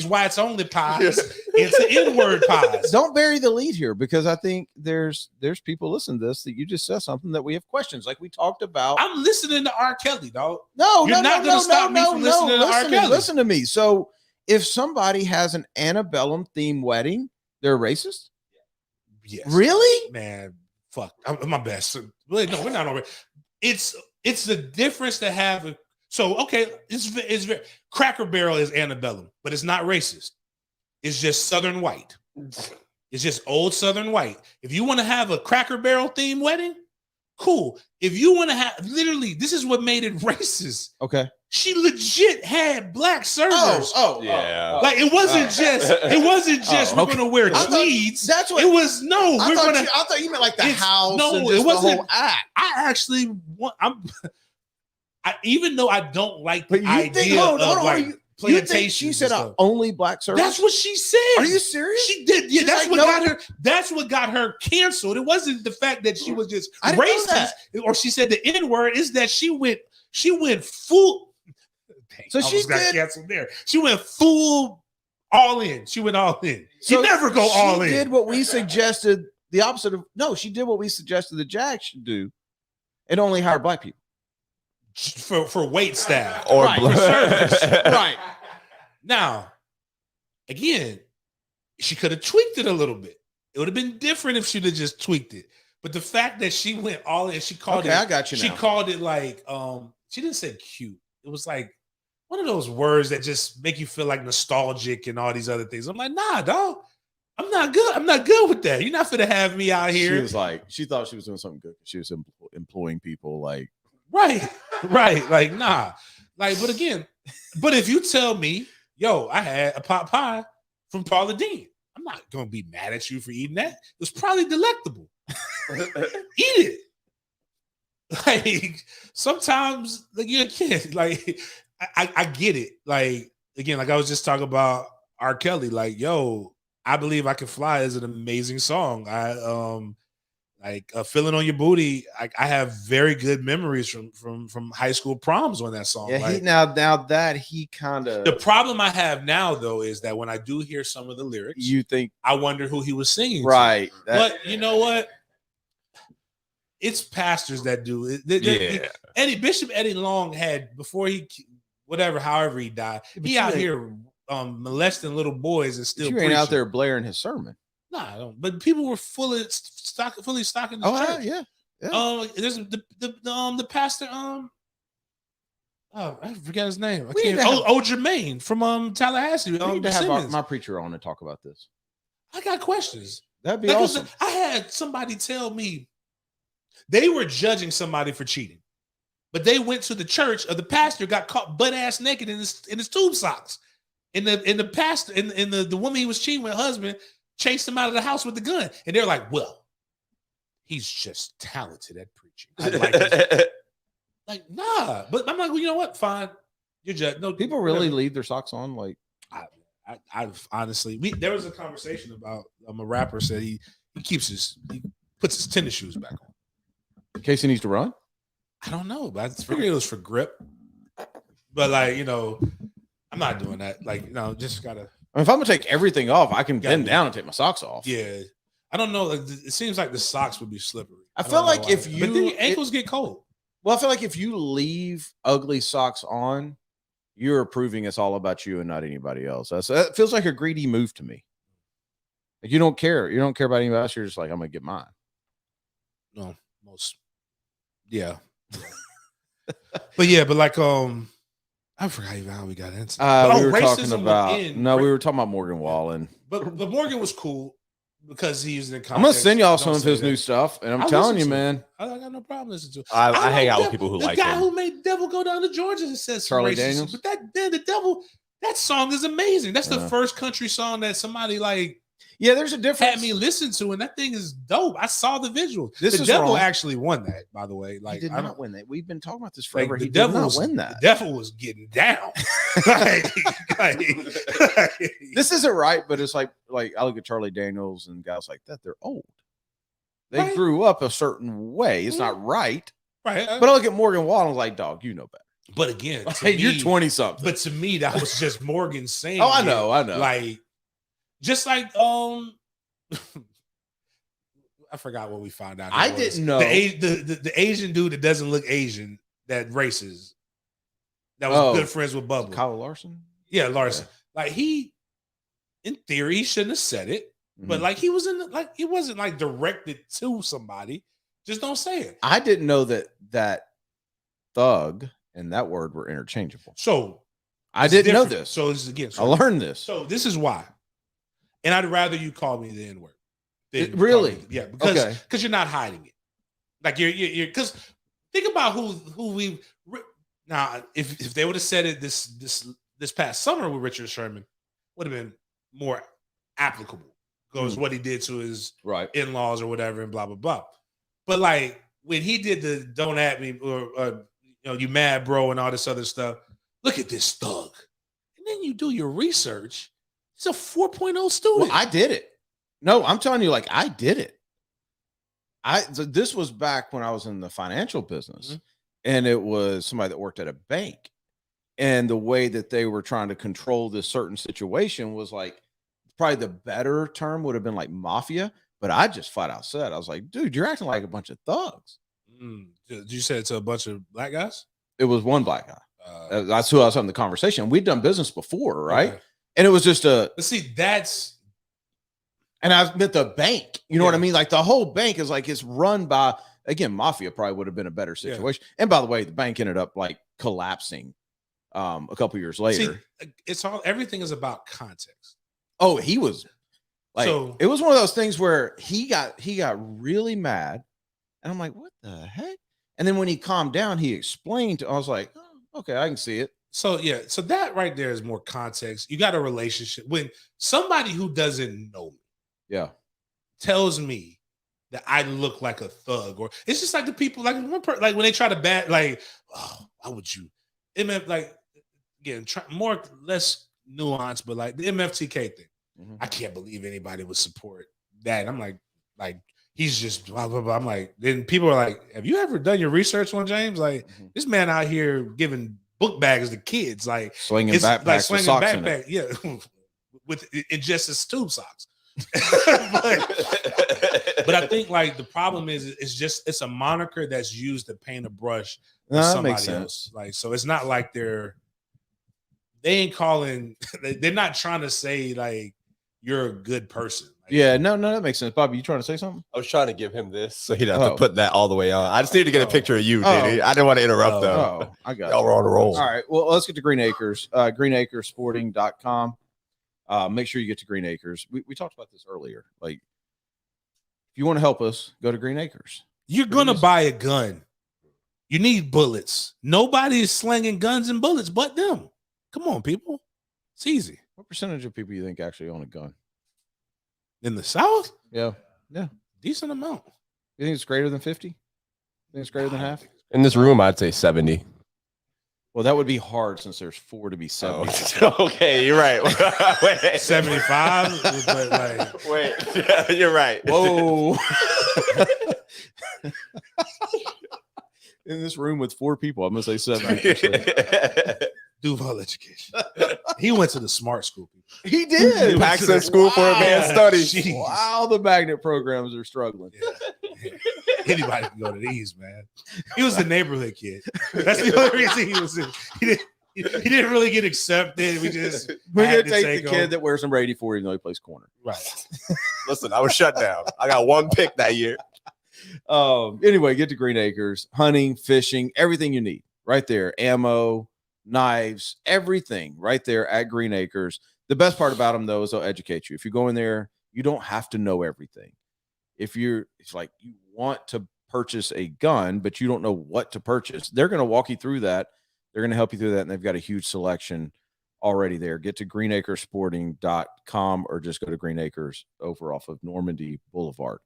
whites only pies into N-word pies? Don't bury the lead here, because I think there's people listening to this that you just said something that we have questions, like we talked about. I'm listening to R. Kelly, dog. You're not going to stop me from listening to R. Kelly. Listen to me. So if somebody has an antebellum themed wedding, they're racist? Yes. Really? Man, fuck. I'm my best. Really, no, we're not over. It's the difference to have. It's very Cracker Barrel is antebellum, but it's not racist. It's just Southern white. It's just old Southern white. If you want to have a Cracker Barrel themed wedding, cool. If you want to have, literally, this is what made it racist. Okay. She legit had black servers. Yeah. Like it wasn't just we're gonna wear tweeds. That's what it was. No, I thought you meant like the house. No, it wasn't. The whole act. I actually want. Even though I don't like the idea of plantation. She said only black servers. That's what she said. Are you serious? She did. Yeah, that's what got her canceled. It wasn't the fact that she was just racist, or she said the N-word. Is that she went full. So she got canceled there. She went full all in. She went all in. She never go all in. She did what we suggested. The opposite of she did what we suggested the Jag should do, and only hire black people for wait staff or for service. Right now, again, she could have tweaked it a little bit. It would have been different if she'd have just tweaked it. But the fact that she went all in, she called it. I got you. She called it like she didn't say cute. It was like one of those words that just make you feel like nostalgic and all these other things. I'm like, nah, dog. I'm not good. I'm not good with that. You're not finna have me out here. She was like, she thought she was doing something good. She was employing people like. Right. Like, nah. Like, but if you tell me, yo, I had a pot pie from Paula Dean, I'm not going to be mad at you for eating that. It was probably delectable. Eat it. Like, sometimes, like, you're a kid. Like, I get it. Like, again, like I was just talking about R. Kelly. Like, yo, I Believe I Can Fly is an amazing song. Feeling on Your Booty. I have very good memories from high school proms on that song. Yeah, like, now that he kind of. The problem I have now though is that when I do hear some of the lyrics, you think I wonder who he was singing right. to. But you know what? It's pastors that do it. Eddie Long had before however he died. He out here molesting little boys and still. You ain't out there blaring his sermon. Nah, I don't. But people were fully stocking the church. Yeah. There's the pastor. I forget his name. Jermaine from Tallahassee. We need to have my preacher on to talk about this. I got questions. That'd be awesome. I had somebody tell me they were judging somebody for cheating, but they went to the church or the pastor got caught butt ass naked in his tube socks, and the pastor and the woman he was cheating with, husband, chased him out of the house with the gun, and they're like, "Well, he's just talented at preaching." Like, nah, but I'm like, well, you know what? Fine, you're just no. People really leave their socks on, like. I honestly, there was a conversation about a rapper said he puts his tennis shoes back on in case he needs to run. I don't know, but I figured it was for grip. But like, I'm not doing that. Like, just gotta. I mean, if I'm gonna take everything off, I can bend down and take my socks off. Yeah, I don't know. Like, it seems like the socks would be slippery. I feel like but then your ankles get cold. Well, I feel like if you leave ugly socks on, you're proving it's all about you and not anybody else. That feels like a greedy move to me. Like you don't care. You don't care about anybody else. You're just like, I'm gonna get mine. No, yeah. But yeah, but like I forgot even how we got into. We were talking about we were talking about Morgan Wallen. But Morgan was cool because he's in context. I'm gonna send y'all some of his new stuff, and I'm telling you, man, I got no problem listening to. I hang out with people who like him. The guy who made Devil Go Down to Georgia and says Charlie Daniels. But the Devil, that song is amazing. That's the first country song that somebody like. Yeah, there's a difference. Had me listen to, and that thing is dope. I saw the visuals. The Devil actually won that, by the way. Like, he did not win that. We've been talking about this forever. Like, he did not win that. The Devil was getting down. This isn't right, but it's like I look at Charlie Daniels and guys like that. They're old. They grew up a certain way. It's not right. Right. But I look at Morgan Wallen, like, dog, you know better. But again, you're 20 something. But to me, that was just Morgan saying. I know. Like. Just like I forgot what we found out. I didn't know the Asian dude that doesn't look Asian, that racist, that was good friends with Bubba. Kyle Larson. Yeah, Larson. Yeah. Like he, in theory, he shouldn't have said it, but like he was he wasn't like directed to somebody. Just don't say it. I didn't know that thug and that word were interchangeable. So I didn't know this. So this is again. I learned this. So this is why. And I'd rather you call me the N-word. Really? Yeah, because you're not hiding it. Like you're because think about who we now if they would have said it this past summer with Richard Sherman, would have been more applicable because what he did to his in-laws or whatever and blah blah blah. But like when he did the "don't at me" or you mad bro and all this other stuff, look at this thug, and then you do your research. He's a 4.0 student. Well, I did it. No, I'm telling you, like, I did it. This was back when I was in the financial business, and it was somebody that worked at a bank. And the way that they were trying to control this certain situation was like, probably the better term would have been like mafia. But I just flat out said, I was like, dude, you're acting like a bunch of thugs. Did you say it to a bunch of black guys? It was one black guy. That's who I was having the conversation. We'd done business before, right? Okay. And it was just but see, that's, and I meant the bank, you know what I mean? Like the whole bank is like, it's run by, again, mafia probably would have been a better situation. Yeah. And by the way, the bank ended up like collapsing a couple years later. See, everything is about context. Oh, he was like, it was one of those things where he got really mad. And I'm like, what the heck? And then when he calmed down, he explained, I was like, oh, okay, I can see it. So yeah, so that right there is more context. You got a relationship when somebody who doesn't know me, tells me that I look like a thug, or it's just like the people like like when they try to why would you? It meant like again, more less nuance, but like the MFTK thing. I can't believe anybody would support that. And I'm like he's just blah blah blah. I'm like, then people are like, have you ever done your research on James? Like this man out here giving book bags to kids, like swinging backpacks, like swinging backpack, with Injustice tube socks. but I think like the problem is it's a moniker that's used to paint a brush with somebody else. Like so, it's not like they ain't calling. They're not trying to say like you're a good person. Yeah, no, that makes sense. Bobby, you trying to say something? I was trying to give him this so he'd have to put that all the way on. I just needed to get a picture of you, Denny. I didn't want to interrupt them. Oh, I got y'all were on a roll. All right, well, let's get to Green Acres. greenacresporting.com. Make sure you get to Green Acres. We talked about this earlier. Like, if you want to help us, go to Green Acres. You're going to buy a gun. You need bullets. Nobody is slinging guns and bullets but them. Come on, people. It's easy. What percentage of people you think actually own a gun? In the South? Yeah. Decent amount. You think it's greater than 50? You think it's greater than half? In this room, I'd say 70. Well, that would be hard since there's 4 to be 70. Oh, okay, you're right. Wait. 75? But like, wait, yeah, you're right. Whoa. In this room with 4 people, I'm going to say 70%. Duval education. He went to the smart school. He did. Paxton School for Advanced Studies. Wow, the magnet programs are struggling. Yeah. Anybody can go to these, man. He was the neighborhood kid. That's the only reason he was in. He didn't really get accepted. We're gonna take the kid that wears number 84 even though he plays corner. Right. Listen, I was shut down. I got 1 pick that year. Anyway, get to Green Acres. Hunting, fishing, everything you need. right there. Ammo, knives, everything right there at Green Acres. The best part about them, though, is they'll educate you. If you go in there, you don't have to know everything. It's like you want to purchase a gun, but you don't know what to purchase, they're going to walk you through that. They're going to help you through that, and they've got a huge selection already there. Get to greenacresporting.com or just go to Green Acres over off of Normandy Boulevard.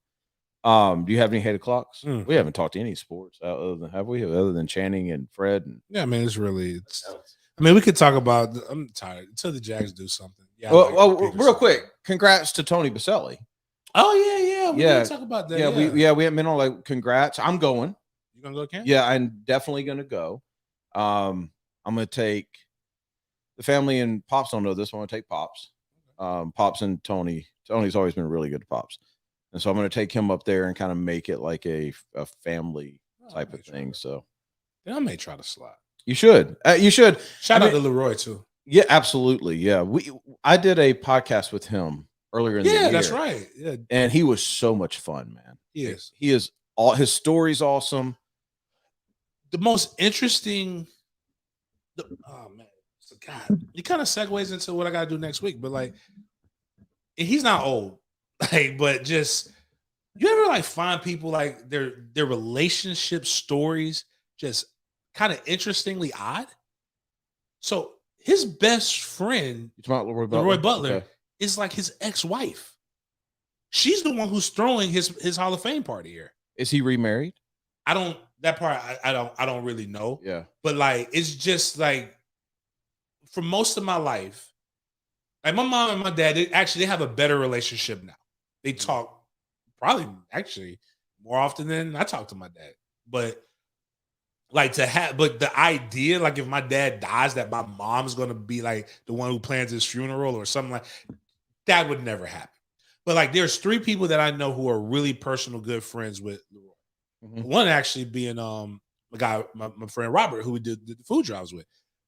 Do you have any hated clocks? We haven't talked to any sports other than Channing and Fred. And yeah, I mean, I mean, we could talk about. I'm tired until the Jags do something. Yeah. Well, real quick, congrats to Tony Boselli. Oh yeah. We didn't talk about that. We haven't been on like congrats. I'm going. You gonna go, Ken? Yeah, I'm definitely gonna go. I'm gonna take the family, and Pops don't know this. I'm gonna take Pops. Pops and Tony. Tony's always been really good to Pops. And so I'm going to take him up there and kind of make it like a family type of thing. So I may try to slide. You should. Shout out to Leroy too. Yeah, absolutely. Yeah. I did a podcast with him earlier in the year. Yeah, that's right. Yeah. And he was so much fun, man. He is all his story's awesome. The most interesting oh man. So God, he kind of segues into what I gotta do next week, but like he's not old. Like, but just you ever like find people like their relationship stories just kind of interestingly odd? So his best friend, Leroy Butler, is like his ex-wife. She's the one who's throwing his Hall of Fame party here. Is he remarried? I don't really know. Yeah. But like it's just like for most of my life, like my mom and my dad, they have a better relationship now. They talk probably actually more often than I talk to my dad. But like but the idea, like if my dad dies, that my mom's gonna be like the one who plans his funeral or something like that would never happen. But like there's 3 people that I know who are really personal good friends with Leroy. Mm-hmm. One actually being my friend Robert, who we did the food drives with.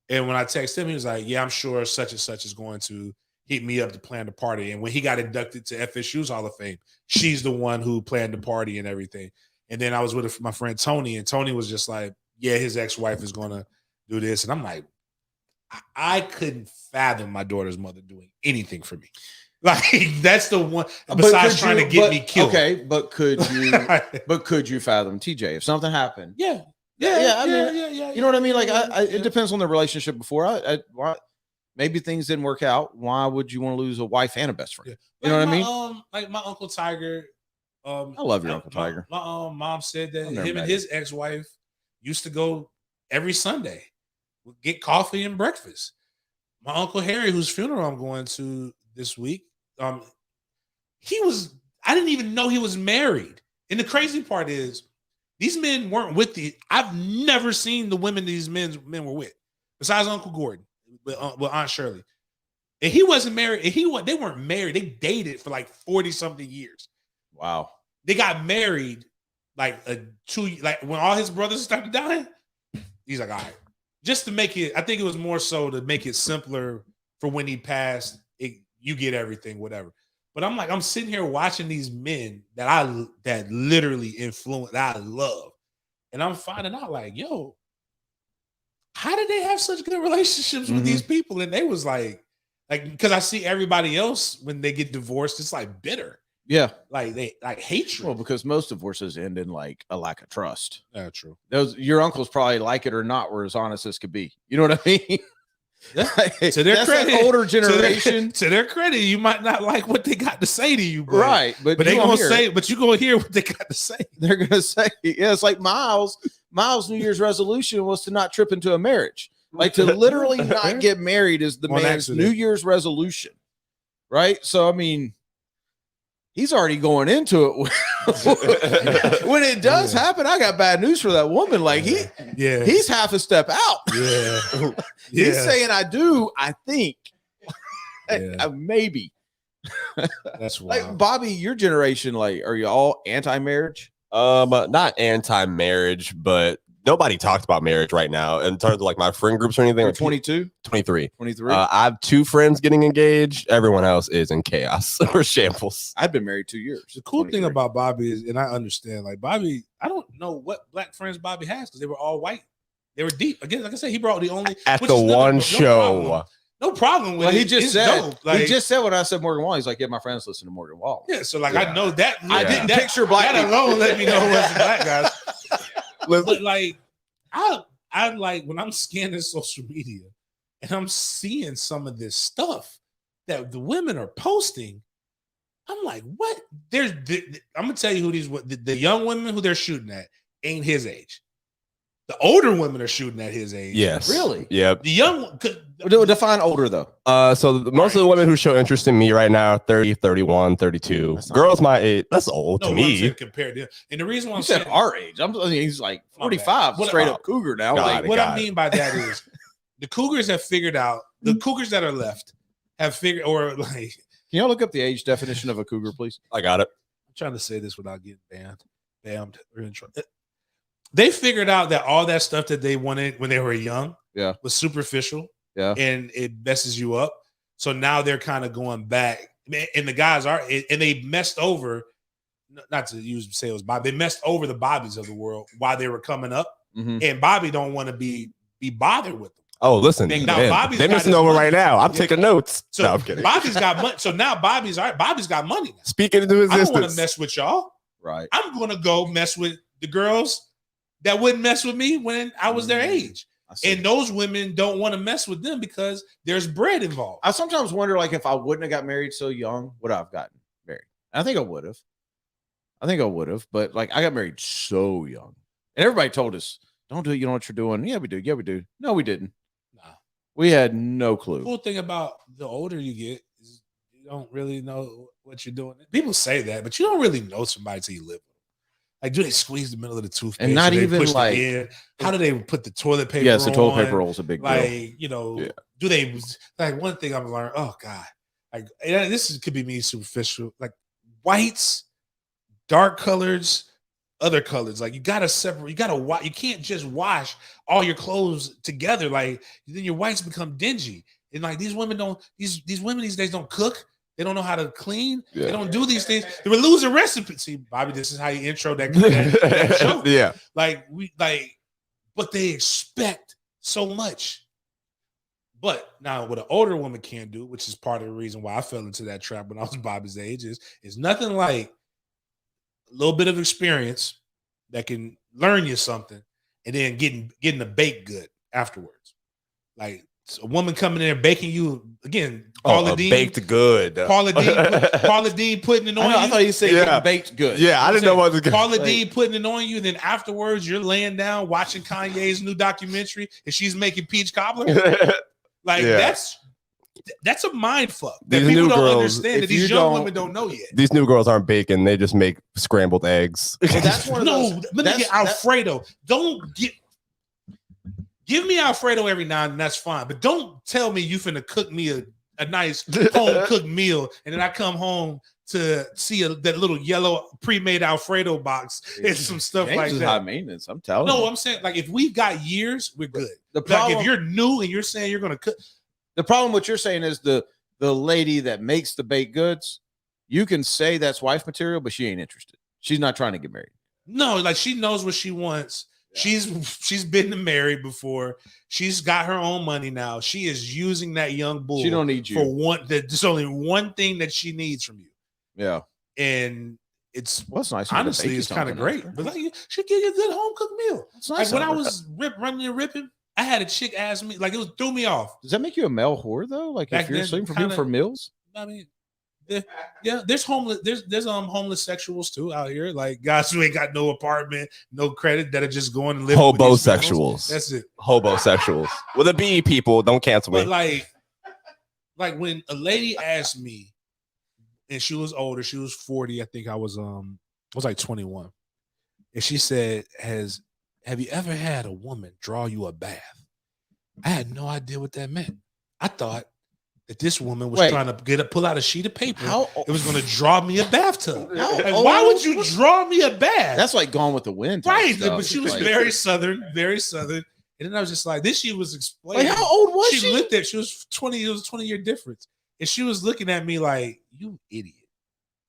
And when I texted him, he was like, yeah, I'm sure such and such is going to hit me up to plan the party. And when he got inducted to FSU's Hall of Fame, she's the one who planned the party and everything. And then I was with my friend Tony, and Tony was just like, yeah, his ex-wife is going to do this. And I'm like, I couldn't fathom my daughter's mother doing anything for me. Like, that's the one, besides trying to get me killed. Okay, but could you fathom TJ if something happened? Yeah. You know what I mean? Like, it depends on the relationship before. Maybe things didn't work out. Why would you want to lose a wife and a best friend? Yeah. You know what I mean? Like my Uncle Tiger. I love your Uncle Tiger. My mom said that him and his ex-wife used to go every Sunday, get coffee and breakfast. My Uncle Harry, whose funeral I'm going to this week, I didn't even know he was married. And the crazy part is, these men weren't with I've never seen the women these men were with, besides Uncle Gordon. With Aunt Shirley, and he wasn't married. And they weren't married. They dated for like 40-something years. Wow. They got married like when all his brothers started dying. He's like, all right, just to make it. I think it was more so to make it simpler for when he passed. You get everything, whatever. But I'm sitting here watching these men that literally influence, that I love, and I'm finding out like, yo. How did they have such good relationships with these people? And they was like, because I see everybody else when they get divorced, it's like bitter. Yeah. Like they like hatred. Well, because most divorces end in like a lack of trust. Yeah, true. Your uncles probably like it or not, were as honest as could be. You know what I mean? To their credit, older generation. To their credit, you might not like what they got to say to you, right? But they gonna say, but you gonna hear what they got to say. They're gonna say, yeah, it's like Miles' New Year's resolution was to not trip into a marriage. Like to literally not get married is the man's New Year's resolution, right? So I mean, he's already going into it. When it does happen, I got bad news for that woman. Like he's half a step out. Yeah, he's saying, "I do, I think, maybe." That's wild. Like Bobby, your generation, like, are you all anti-marriage? Not anti-marriage, but nobody talks about marriage right now in terms of like my friend groups or anything. Like 22, 23. I have 2 friends getting engaged. Everyone else is in chaos or shambles. I've been married 2 years. The cool thing about Bobby is, and I understand, like Bobby, I don't know what black friends Bobby has because they were all white They were deep. Again, like I said, he brought the only at which the is nothing- one no show. problem. No problem with Well, it. he just It's said. dope. Like, he just said when I said Morgan Wallen, he's like, "Yeah, my friends listen to Morgan Wallen." yeah. So like, Yeah. I know that. I didn't picture black That people. alone let me know it wasn't black guys. But like, I like when I'm scanning social media and I'm seeing some of this stuff that the women are posting. I'm like, what? I'm gonna tell you who the young women who they're shooting at ain't his age. The older women are shooting at his age. Yes. Really? Yep. The young Define older though. So most of the women who show interest in me right now, 30, 31, 32. Girls my age. That's old to me. Compared to, and the reason why You I'm said saying our age. He's like 45, What- straight up Cougar now. God, Like, what I mean by that is the Cougars have figured out, the Cougars that are left have figured, or like, can y'all look up the age definition of a Cougar, please? I got it. I'm trying to say this without getting bammed or in trouble. They figured out that all that stuff that they wanted when they were young was superficial and it messes you up. So now they're kind of going back, and the guys are, and they messed over, not to say it was Bobby, they messed over the Bobbies of the world while they were coming up, and Bobby don't want to be bothered with them. Oh, listen, Now they're missing over right now. I'm taking notes. So no, I'm kidding. Bobby's got money. So now Bobby's all right. Bobby's got money now. Speaking into I don't want to existence. mess with y'all. Right. I'm going to go mess with the girls that wouldn't mess with me when I was their age. And those women don't want to mess with them because there's bread involved. I sometimes wonder, like, if I wouldn't have got married so young, would I have gotten married? I think I would have. But like, I got married so young, and everybody told us, "Don't do it. You know what you're doing." Yeah, we do. Yeah, we do. No, we didn't. Nah. We had no clue. The cool thing about the older you get is you don't really know what you're doing. People say that, but you don't really know somebody till you live with them. Like, do they squeeze the middle of the toothpaste? And not do they even push like, the end? How do they put the toilet paper? Yes, the toilet on? paper roll is a big deal. Like, you know, do they like one thing I've learned? Oh God, like could be me superficial. Like whites, dark colors, other colors. Like you gotta separate. You gotta wash. You can't just wash all your clothes together. Like then your whites become dingy. And like these women don't. These women these days don't cook. They don't know how to clean. They don't do these things. They would lose a recipe. See, Bobby, this is how you intro that show. Yeah. But they expect so much. But now what an older woman can't do, which is part of the reason why I fell into that trap when I was Bobby's age, is nothing like a little bit of experience that can learn you something and then getting a baked good afterwards. Like a woman coming in and baking you again. Paula Dean, baked good. Paula Dean putting it on you. I thought you said baked good. Yeah, I didn't know what was good. Paula Dean putting it on you. Then afterwards, you're laying down watching Kanye's new documentary, and she's making peach cobbler. That's a mind fuck that These people new don't girls, understand. That these young women don't know yet. These new girls aren't baking; they just make scrambled eggs. Well, that's one of those. Let me get Alfredo. Give me Alfredo every now and then, that's fine. But don't tell me you finna cook me a nice home cooked meal, and then I come home to see that little yellow pre-made Alfredo box and some stuff James like is that. high maintenance. I'm telling you. No, I'm saying like if we've got years, we're good. The problem, like if you're new and you're saying you're gonna cook. The problem what you're saying is the lady that makes the baked goods, you can say that's wife material, but she ain't interested. She's not trying to get married. No, like she knows what she wants. Yeah. She's been married before. She's got her own money now. She is using that young bull. She don't need you for one. There's only one thing that she needs from you. Yeah, and it's nice. Honestly, it's kind of great. But like, she give you a good home cooked meal. It's nice. Like when I was running and ripping, I had a chick ask me, like threw me off. Does that make you a male whore though? Like back if you're sleeping for people for meals? I mean, there's homeless. There's homeless sexuals too out here. Like guys who ain't got no apartment, no credit, that are just going and living. Hobosexuals. That's it. Hobosexuals. With a B, people don't cancel me. But like when a lady asked me, and she was older, she was 40. I think I was like 21, and she said, Have you ever had a woman draw you a bath? I had no idea what that meant. I thought that this woman was trying to pull out a sheet of paper. It was going to draw me a bathtub. Like, why would you draw me a bath? That's like Gone with the Wind. Right. But she was very southern, very southern. And then I was just like, then she was explaining. Like, how old was she? She looked at, she was 20, it was a 20-year difference. And she was looking at me like, you idiot.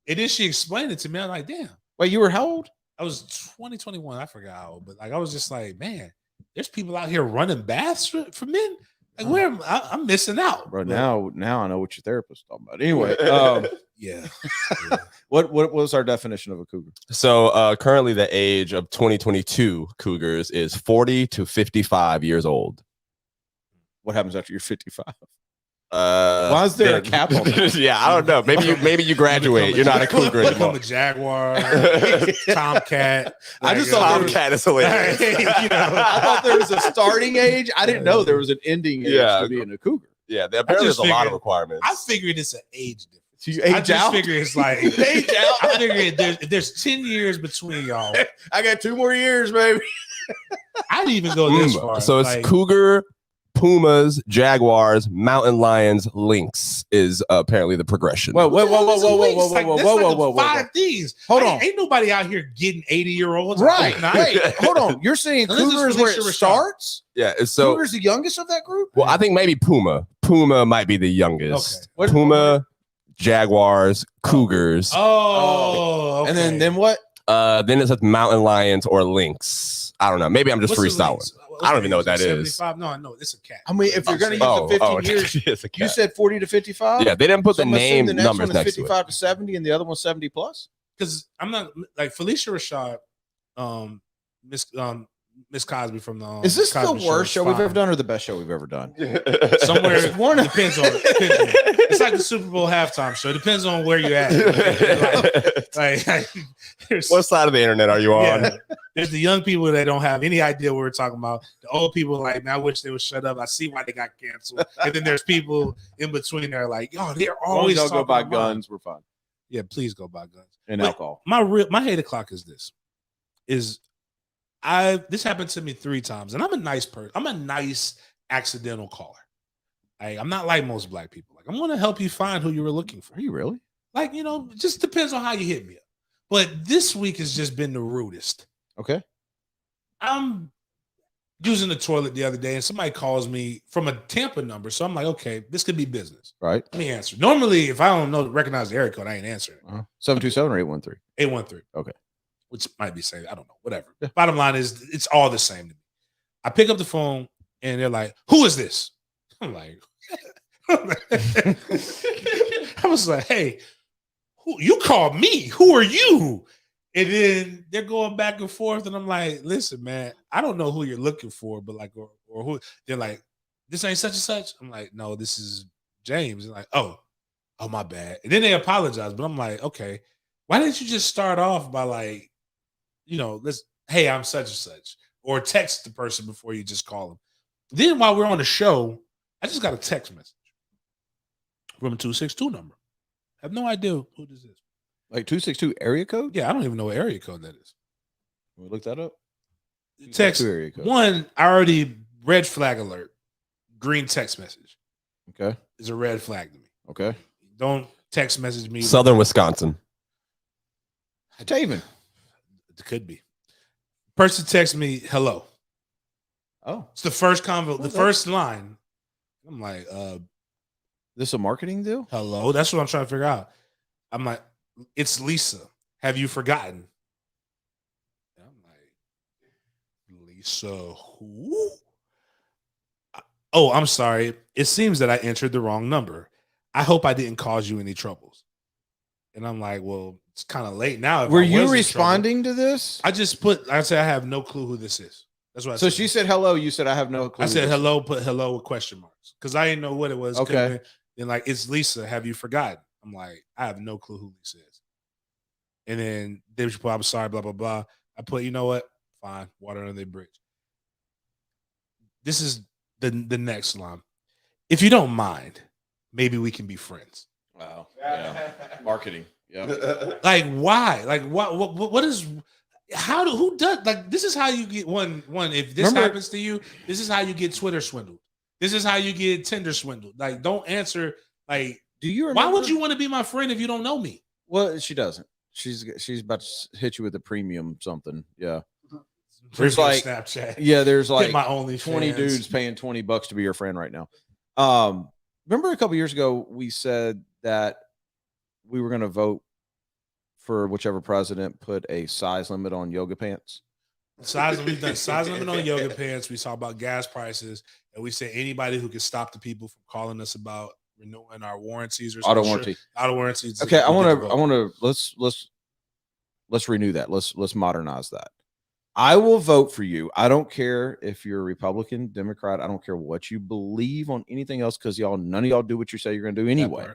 And then she explained it to me. I'm like, damn. Wait, you were how old? I was 21. I forgot how old, but like I was just like, man, there's people out here running baths for men. Like, where I'm missing out. Bro, now I know what your therapist is talking about. Anyway, yeah. What was our definition of a cougar? So currently the age of 2022 Cougars is 40 to 55 years old. What happens after you're 55? Why is there a cap on that? Yeah, I don't know. Maybe you graduate. You're not a cougar Become anymore. a jaguar, Tomcat. I just thought Tomcat is hilarious. I thought there was a starting age. I didn't know there was an ending age to being a cougar. Yeah, apparently there's a lot of requirements. I figured it's an age difference. So you age out? Figure it's like age out. I figured if there's 10 years between y'all. I got 2 more years, baby. I didn't even go this far. So it's cougar, pumas, jaguars, mountain lions, lynx is apparently the progression. Whoa. 5 things. Hold on. Ain't nobody out here getting 80-year-olds. Right. Wait, hold on. You're saying Now, this is cougars where it Felicia Rashad. starts? Yeah, so Cougar's the youngest of that group? well, I think maybe puma. Puma might be the youngest. Okay. Puma, jaguars, cougars. Oh, And then what? Then it's like mountain lions or lynx. I don't know. Maybe I'm just freestyling. I don't even know what that is. 75? No, I know. It's a cat. I mean, if you're going to use the 15 years, it's a you cat. said 40 to 55? Yeah, they didn't put So the I'm assuming name the numbers next one is next to it. 55 to 70 and the other one's 70 plus? Because I'm not like Felicia Rashad, Miss Cosby from the. Is this the Cosby worst show we've fine. ever done or the best show we've ever done? Somewhere One of- depends on. It's like the Super Bowl halftime show. It depends on where you're at. There's, What side of the internet are you on? yeah, there's the young people that don't have any idea what we're talking about. The old people like, man, I wish they would shut up. I see why they got canceled. And then there's people in between there like, yo, they're always Don't go talking buy about guns. We're fine. Yeah, please go buy guns And But alcohol. My hate o'clock is this. This happened to me 3 times, and I'm a nice person. I'm a nice accidental caller. I'm not like most black people. Like, I'm going to help you find who you were looking for. Are you really? Like, it just depends on how you hit me up. But this week has just been the rudest. Okay. I'm using the toilet the other day, and somebody calls me from a Tampa number. So I'm like, okay, this could be business. Right. Let me answer. Normally, if I don't recognize the area code, I ain't answering. 727 or 813? 813. Okay. Which might be saying, I don't know, whatever. Yeah. Bottom line is, it's all the same to me. I pick up the phone, and they're like, who is this? I'm like, I was like, hey, you called me. Who are you? And then they're going back and forth, and I'm like, listen, man, I don't know who you're looking for, but like, or who. They're like, this ain't such and such. I'm like, no, this is James. And like, oh, my bad. And then they apologize, but I'm like, okay, why didn't you just start off by like, hey, I'm such and such, or text the person before you just call them. Then while we're on the show, I just got a text message from a 262 number. I have no idea who this is. Like 262 area code? Yeah, I don't even know what area code that is. Can we look that up? Text area code. One, I already red flag alert. Green text message. Okay. Is a red flag to me. Okay. Don't text message me. Southern Wisconsin. Taven. It could be. Person text me, hello. Oh. It's the first convo, the first line. I'm like, this a marketing deal? hello. That's what I'm trying to figure out. I'm like, it's Lisa. Have you forgotten? And I'm like, Lisa who? Oh, I'm sorry. It seems that I entered the wrong number. I hope I didn't cause you any troubles. And I'm like, well, it's kind of late now. Were you responding to this? I said, I have no clue who this is. That's what I So said. she said hello. You said I have no clue. I said hello, put hello with question marks. Because I didn't know what it was. Okay. Then like, it's Lisa. Have you forgotten? I'm like, I have no clue who Lisa is. And then they put, I'm sorry, blah, blah, blah. I put, you know what? Fine. Water under the bridge. This is the next line. If you don't mind, maybe we can be friends. Wow. Yeah. Marketing. Yeah. Like, why? Like, what is, who does, like, this is how you get one, if this happens to you, this is how you get Twitter swindled. This is how you get Tinder swindled. Like, don't answer, like, do you remember? Why would you want to be my friend if you don't know me? Well, she doesn't. She's about to hit you with a premium something. Yeah. There's like Snapchat. Yeah, there's like my only 20 dudes paying $20 to be your friend right now. Remember a couple years ago we said that we were going to vote for whichever president put a size limit on yoga pants. We've done size limit on yoga pants. We talk about gas prices, and we say anybody who can stop the people from calling us about renewing our warranties or auto warranty. Auto warranties. Okay, I want to let's renew that. Let's modernize that. I will vote for you. I don't care if you're a Republican, Democrat. I don't care what you believe on anything else, because none of y'all do what you say you're going to do anyway.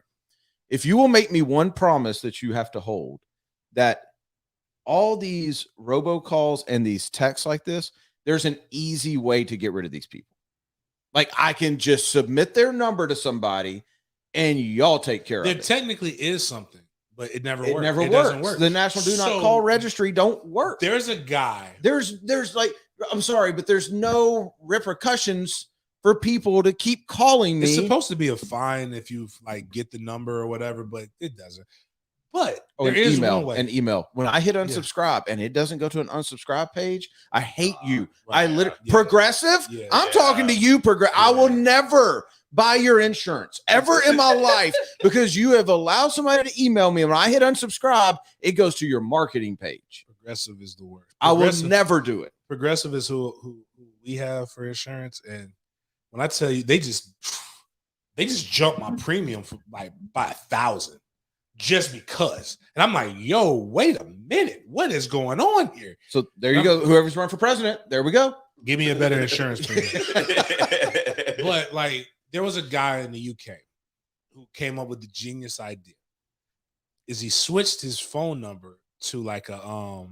If you will make me one promise that you have to hold, that all these robocalls and these texts like this, there's an easy way to get rid of these people. Like, I can just submit their number to somebody and y'all take care of it. There technically is something, but it never works. It doesn't work. The National Do Not Call Registry don't work. There's a guy. There's like, I'm sorry, but there's no repercussions for people to keep calling me. It's supposed to be a fine if you like get the number or whatever, but it doesn't. But there is one way. An email. When I hit unsubscribe and it doesn't go to an unsubscribe page, I hate you. Right. I literally progressive. Yeah, I'm talking to you, I will never buy your insurance ever in my life, because you have allowed somebody to email me. And when I hit unsubscribe, it goes to your marketing page. Progressive is the word. I will never do it. Progressive is who we have for insurance, and when I tell you, they just jumped my premium for like by 1,000. Just because. And I'm like, yo, wait a minute. What is going on here? So there you go. Whoever's running for president, there we go. Give me a better insurance premium. But like, there was a guy in the UK who came up with the genius idea. Is he switched his phone number to like a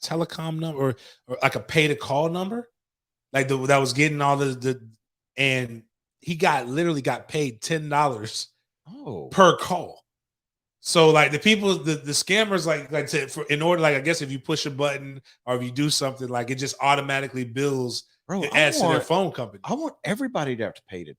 telecom number or like a pay to call number, like that was getting all and he literally got paid $10 per call. So like the people, the scammers, in order, like, I guess if you push a button or if you do something, like, it just automatically bills and adds to their phone company. I want everybody to have to pay to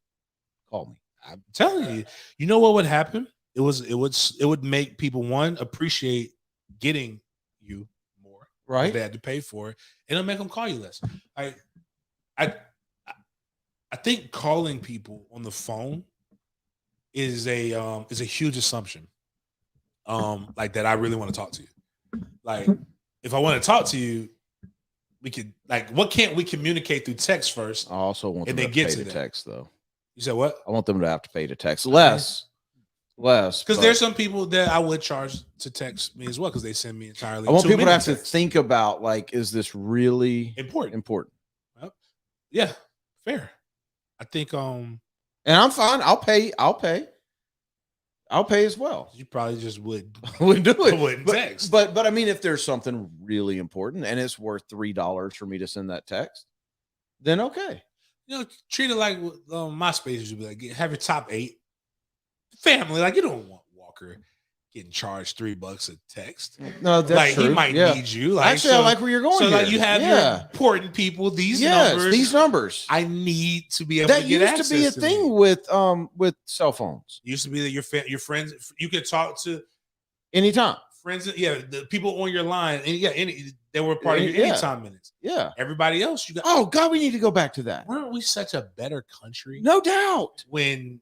call me. I'm telling you, you know what would happen? It would make people, one, appreciate getting you more. Right. They had to pay for it. And it'll make them call you less. I think calling people on the phone is a huge assumption. Like that I really want to talk to you. Like, if I want to talk to you, we could, like, what can't we communicate through text first? I also want them to pay to text, though. You said what? I want them to have to pay to text less. Because there's some people that I would charge to text me as well, because they send me entirely. I want people to have to think about, like, is this really important? Well, yeah, fair. I think and I'm fine. I'll pay as well. You probably just wouldn't do it. Wouldn't text. But I mean, if there's something really important and it's worth $3 for me to send that text, then okay. You know, treat it like MySpace used to be like, have your top 8 family. Like, you don't want Walker getting charged $3 a text. No, that's like true. He might need you. Like, actually, I like where you're going. So here. like, you have your important people. These numbers. I need to be able to get access. That used to be a thing with cell phones. It used to be that your friends, you could talk to anytime. Friends, the people on your line, and they were part of your anytime minutes. Yeah. Everybody else, you got. Oh God, we need to go back to that. Weren't we such a better country? No doubt. When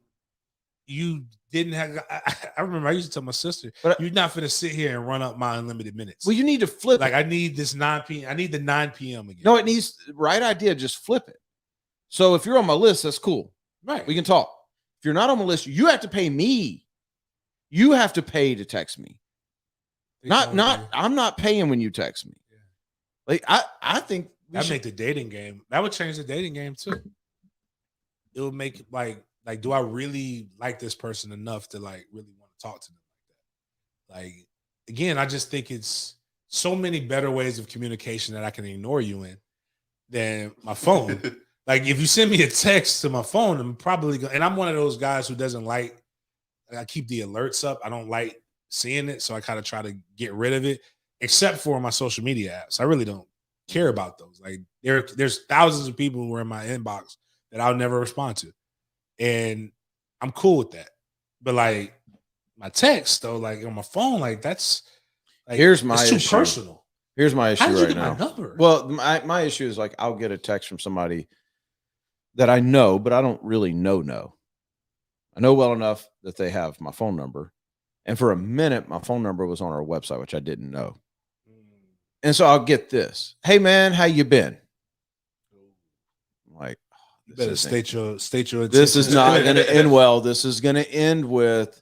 you didn't have, I remember I used to tell my sister, you're not going to sit here and run up my unlimited minutes. Well, you need to flip it. I need this 9 p.m. I need the 9 p.m. again. No, it needs, right idea, just flip it. So if you're on my list, that's cool. Right. We can talk. If you're not on my list, you have to pay me. You have to pay to text me. I'm not paying when you text me. Yeah. Like, I think that make the dating game. That would change the dating game too. It would make like, do I really like this person enough to like really want to talk to them like that? Like, again, I just think it's so many better ways of communication that I can ignore you in than my phone. Like, if you send me a text to my phone, I'm probably going, and I'm one of those guys who doesn't like, I keep the alerts up. I don't like seeing it. So I kind of try to get rid of it, except for my social media apps. I really don't care about those. Like, there's thousands of people who are in my inbox that I'll never respond to. And I'm cool with that. But like my text though, like on my phone, like that's like, here's my issue. Too personal. Here's my issue right now. My number? Well, my issue is like, I'll get a text from somebody that I know, but I don't really know. I know well enough that they have my phone number. And for a minute, my phone number was on our website, which I didn't know. And so I'll get this. Hey man, how you been? I'm like, you better state your this is not going to end well. This is going to end with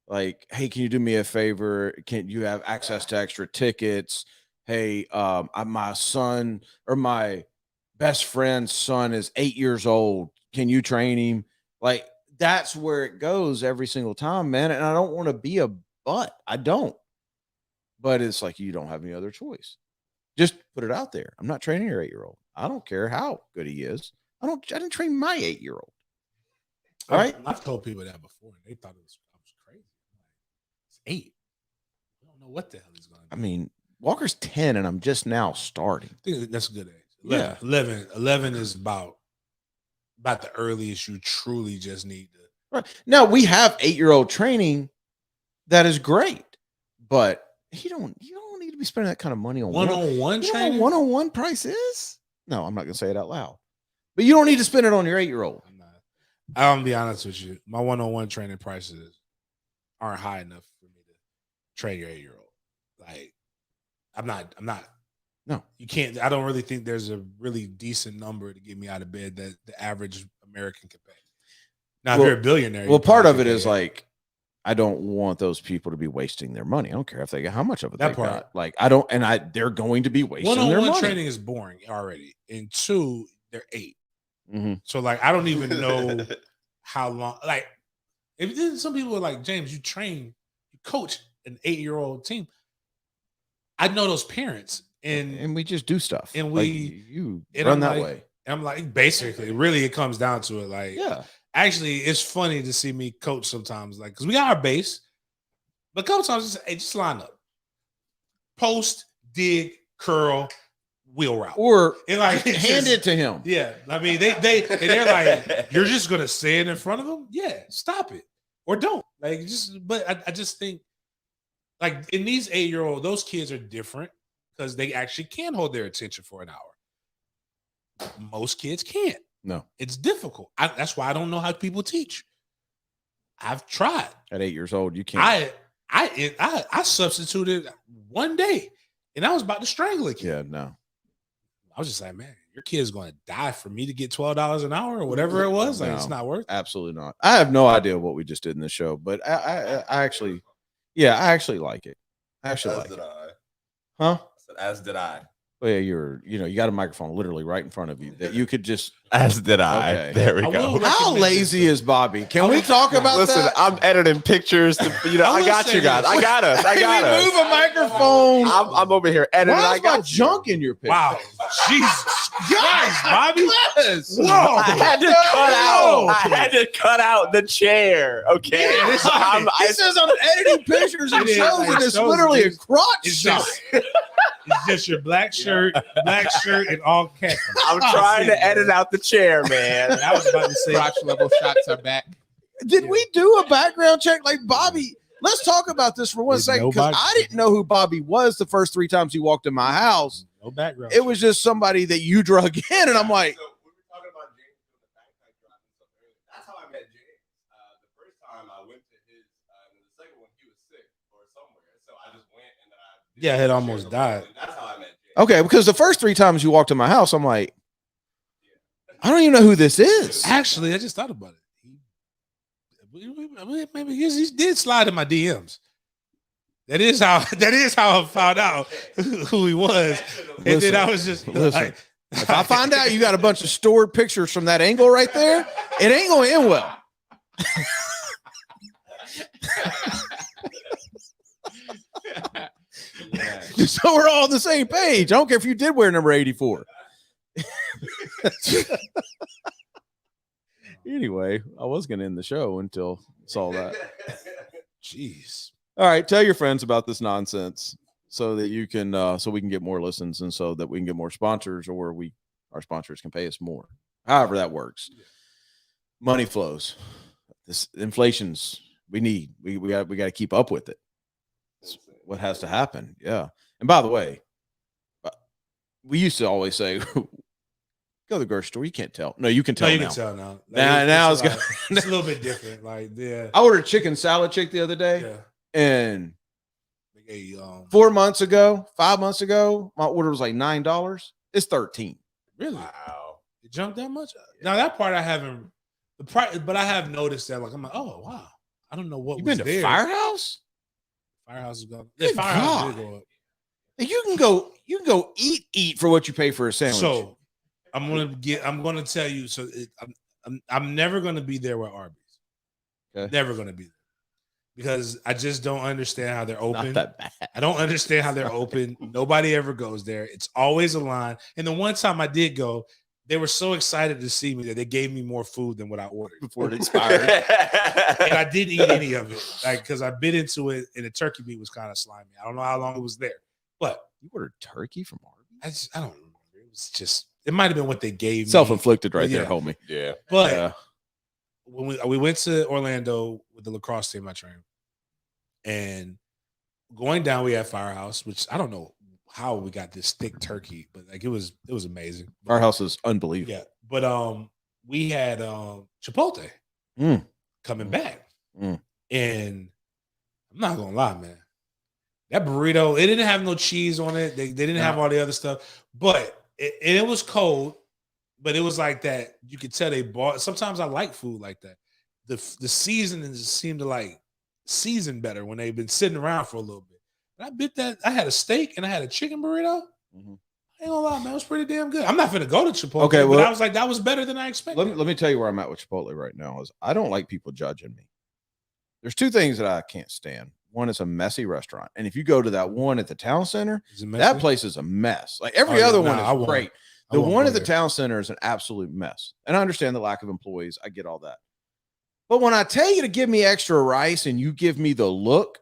like, hey, can you do me a favor? Can you have access to extra tickets? Hey, my son or my best friend's son is 8 years old. Can you train him? Like, that's where it goes every single time, man. And I don't want to be a butt. I don't. But it's like, you don't have any other choice. Just put it out there. I'm not training your 8-year-old. I don't care how good he is. I didn't train my 8-year-old. All right. I've told people that before, and they thought I was crazy. It's 8. I don't know what the hell he's going to do. I mean, Walker's 10, and I'm just now starting. I think that's a good age. 11, 11 is about the earliest you truly just need to. Right. Now, we have 8-year-old training that is great, but you don't need to be spending that kind of money on one-on-one training. One-on-one price is? No, I'm not going to say it out loud. But you don't need to spend it on your 8-year-old. I'm gonna be honest with you. My one-on-one training prices aren't high enough for me to train your 8-year-old. Like, I'm not. No, you can't. I don't really think there's a really decent number to get me out of bed that the average American can pay. Now, if you're a billionaire, well, part of it is like, I don't want those people to be wasting their money. I don't care if they get how much of it they got. Like, I don't, and they're going to be wasting their money. One-on-one training is boring already, and 2, they're 8. Mm-hmm. So like, I don't even know how long. Like, if then some people are like, James, you coach an 8-year-old team. I know those parents, and we just do stuff, and you run that way. I'm like, basically, really, it comes down to it. Like, yeah, actually, it's funny to see me coach sometimes, like, because we got our base, but a couple times, just line up, post, dig, curl, wheel route, or like hand it to him. Yeah, I mean, they're like, you're just gonna say it in front of them. Yeah, stop it or don't. Like, but I just think, like, in these 8-year-old, those kids are different because they actually can hold their attention for an hour. Most kids can't. No, it's difficult. That's why I don't know how people teach. I've tried. At 8 years old, you can't. I substituted one day, and I was about to strangle a kid. Yeah, no. I was just like, man, your kid's going to die for me to get $12 an hour or whatever it was. Like, no, it's not worth it. Absolutely not. I have no idea what we just did in the show, but I actually, I actually like it. I actually like it. Huh? As did I. Well, yeah, you got a microphone literally right in front of you that you could just. As did I. Okay. There we go. How lazy is Bobby? Can we talk about that? Listen, I'm editing pictures. I got you guys. I got us. Can we move a microphone? I'm over here editing. I got junk in your picture. Wow. Jesus Christ, Bobby. Yes. Whoa. I had to cut out the chair. Okay. Yeah, this says I'm editing pictures and shows, and it's literally a crotch shot. It's just your black shirt, and all caps. I'm trying to edit out the chair, man. I was about to say, crotch level shots are back. Did we do a background check? Like, Bobby, let's talk about this for one second, because I didn't know who Bobby was the first 3 times he walked in my house. No background. It was just somebody that you drug in, and I'm like, so we were talking about James doing the backpack drop and stuff earlier. That's how I met James. The first time I went to his, and the second one he was sick or somewhere, so I just went and then I had almost died. That's how I met James. Okay, because the first 3 times you walked in my house, I'm like, I don't even know who this is. Actually, I just thought about it. Maybe he did slide in my DMs. That is how I found out who he was. And then I was just like, if I find out you got a bunch of stored pictures from that angle right there, it ain't going to end well. So we're all on the same page. I don't care if you did wear number 84. Anyway, I was going to end the show until I saw that. Jeez. All right, tell your friends about this nonsense so that you can, so we can get more listens and so that we can get more sponsors, or our sponsors can pay us more. However that works. Money flows. This inflation's we got to keep up with it. It's what has to happen. Yeah. And by the way, we used to always say, go to the grocery store. You can't tell. No, you can tell. No, you now. can tell now. Now it's a little bit different. Like, yeah. I ordered chicken salad chick the other day. Yeah. And a 4 months ago, 5 months ago, my order was like $9. It's 13. Really? Wow. It jumped that much? Now that part I haven't but I have noticed that like I'm like, oh wow. I don't know what You was been to there. Firehouse? Firehouse is going. Good Yeah, Firehouse God. did go up. You can go eat for what you pay for a sandwich. So I'm gonna tell you. So I'm never gonna be there with Arby's. Okay. Never gonna be there because I just don't understand how they're open. Not that bad. I don't understand how they're open. Nobody ever goes there. It's always a line. And the one time I did go, they were so excited to see me that they gave me more food than what I ordered Before it expired. And I didn't eat any of it, like because I bit into it and the turkey meat was kind of slimy. I don't know how long it was there, but You ordered turkey from Arby's? I don't remember. It was just it might have been what they gave me. Self-inflicted right Yeah. there, homie. Yeah. But when we went to Orlando with the lacrosse team I trained, and going down, we had Firehouse, which I don't know how we got this thick turkey, but like it was amazing. Firehouse is unbelievable. Yeah, but we had Chipotle coming back, and I'm not gonna lie, man. That burrito, it didn't have no cheese on it. They didn't have all the other stuff, but it was cold. But it was like that. You could tell they bought. Sometimes I like food like that. The seasonings seem to like season better when they've been sitting around for a little bit. And I bit that. I had a steak and I had a chicken burrito. I ain't gonna lie, man. It was pretty damn good. I'm not gonna go to Chipotle. Okay, well, but I was like, that was better than I expected. Let me tell you where I'm at with Chipotle right now. Is I don't like people judging me. There's two things that I can't stand. One is a messy restaurant, and if you go to that one at the town center, that place is a mess. Like every other one is great. The one at the town center is an absolute mess. And I understand the lack of employees. I get all that. But when I tell you to give me extra rice and you give me the look,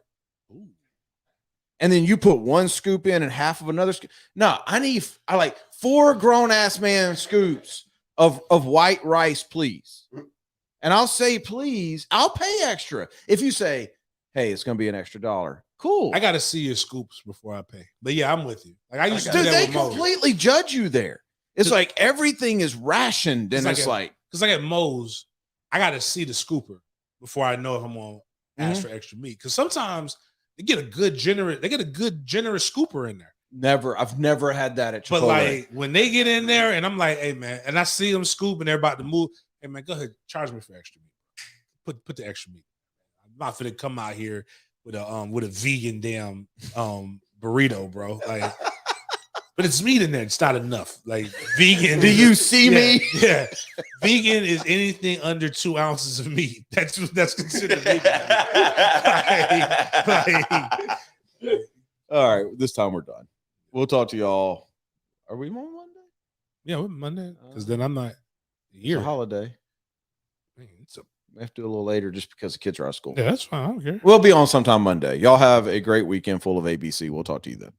and then you put one scoop in and half of another scoop. No, I like 4 grown-ass man scoops of white rice, please. And I'll say, please, I'll pay extra. If you say, hey, it's going to be an extra $1. Cool. I got to see your scoops before I pay. But yeah, I'm with you. Like I used to do that they with Moe's. Completely judge you there. It's like everything is rationed, and it's like because like at Moe's, I got to see the scooper before I know if I'm gonna ask for extra meat. Because sometimes they get a good generous scooper in there. I've never had that at Chipotle. But like when they get in there, and I'm like, hey man, and I see them scoop, and they're about to move. Hey man, go ahead, charge me for extra meat. Put the extra meat. I'm not gonna come out here with a vegan damn burrito, bro. Like. But it's meat in there. It's not enough. Like vegan. Do you see me? Yeah. Vegan is anything under 2 ounces of meat. That's considered vegan. All right. This time we're done. We'll talk to y'all. Are we on Monday? Yeah, we're Monday. Because then I'm not here. It's a holiday. We have to do a little later just because the kids are out of school. Yeah, that's fine. I don't care. We'll be on sometime Monday. Y'all have a great weekend full of ABC. We'll talk to you then.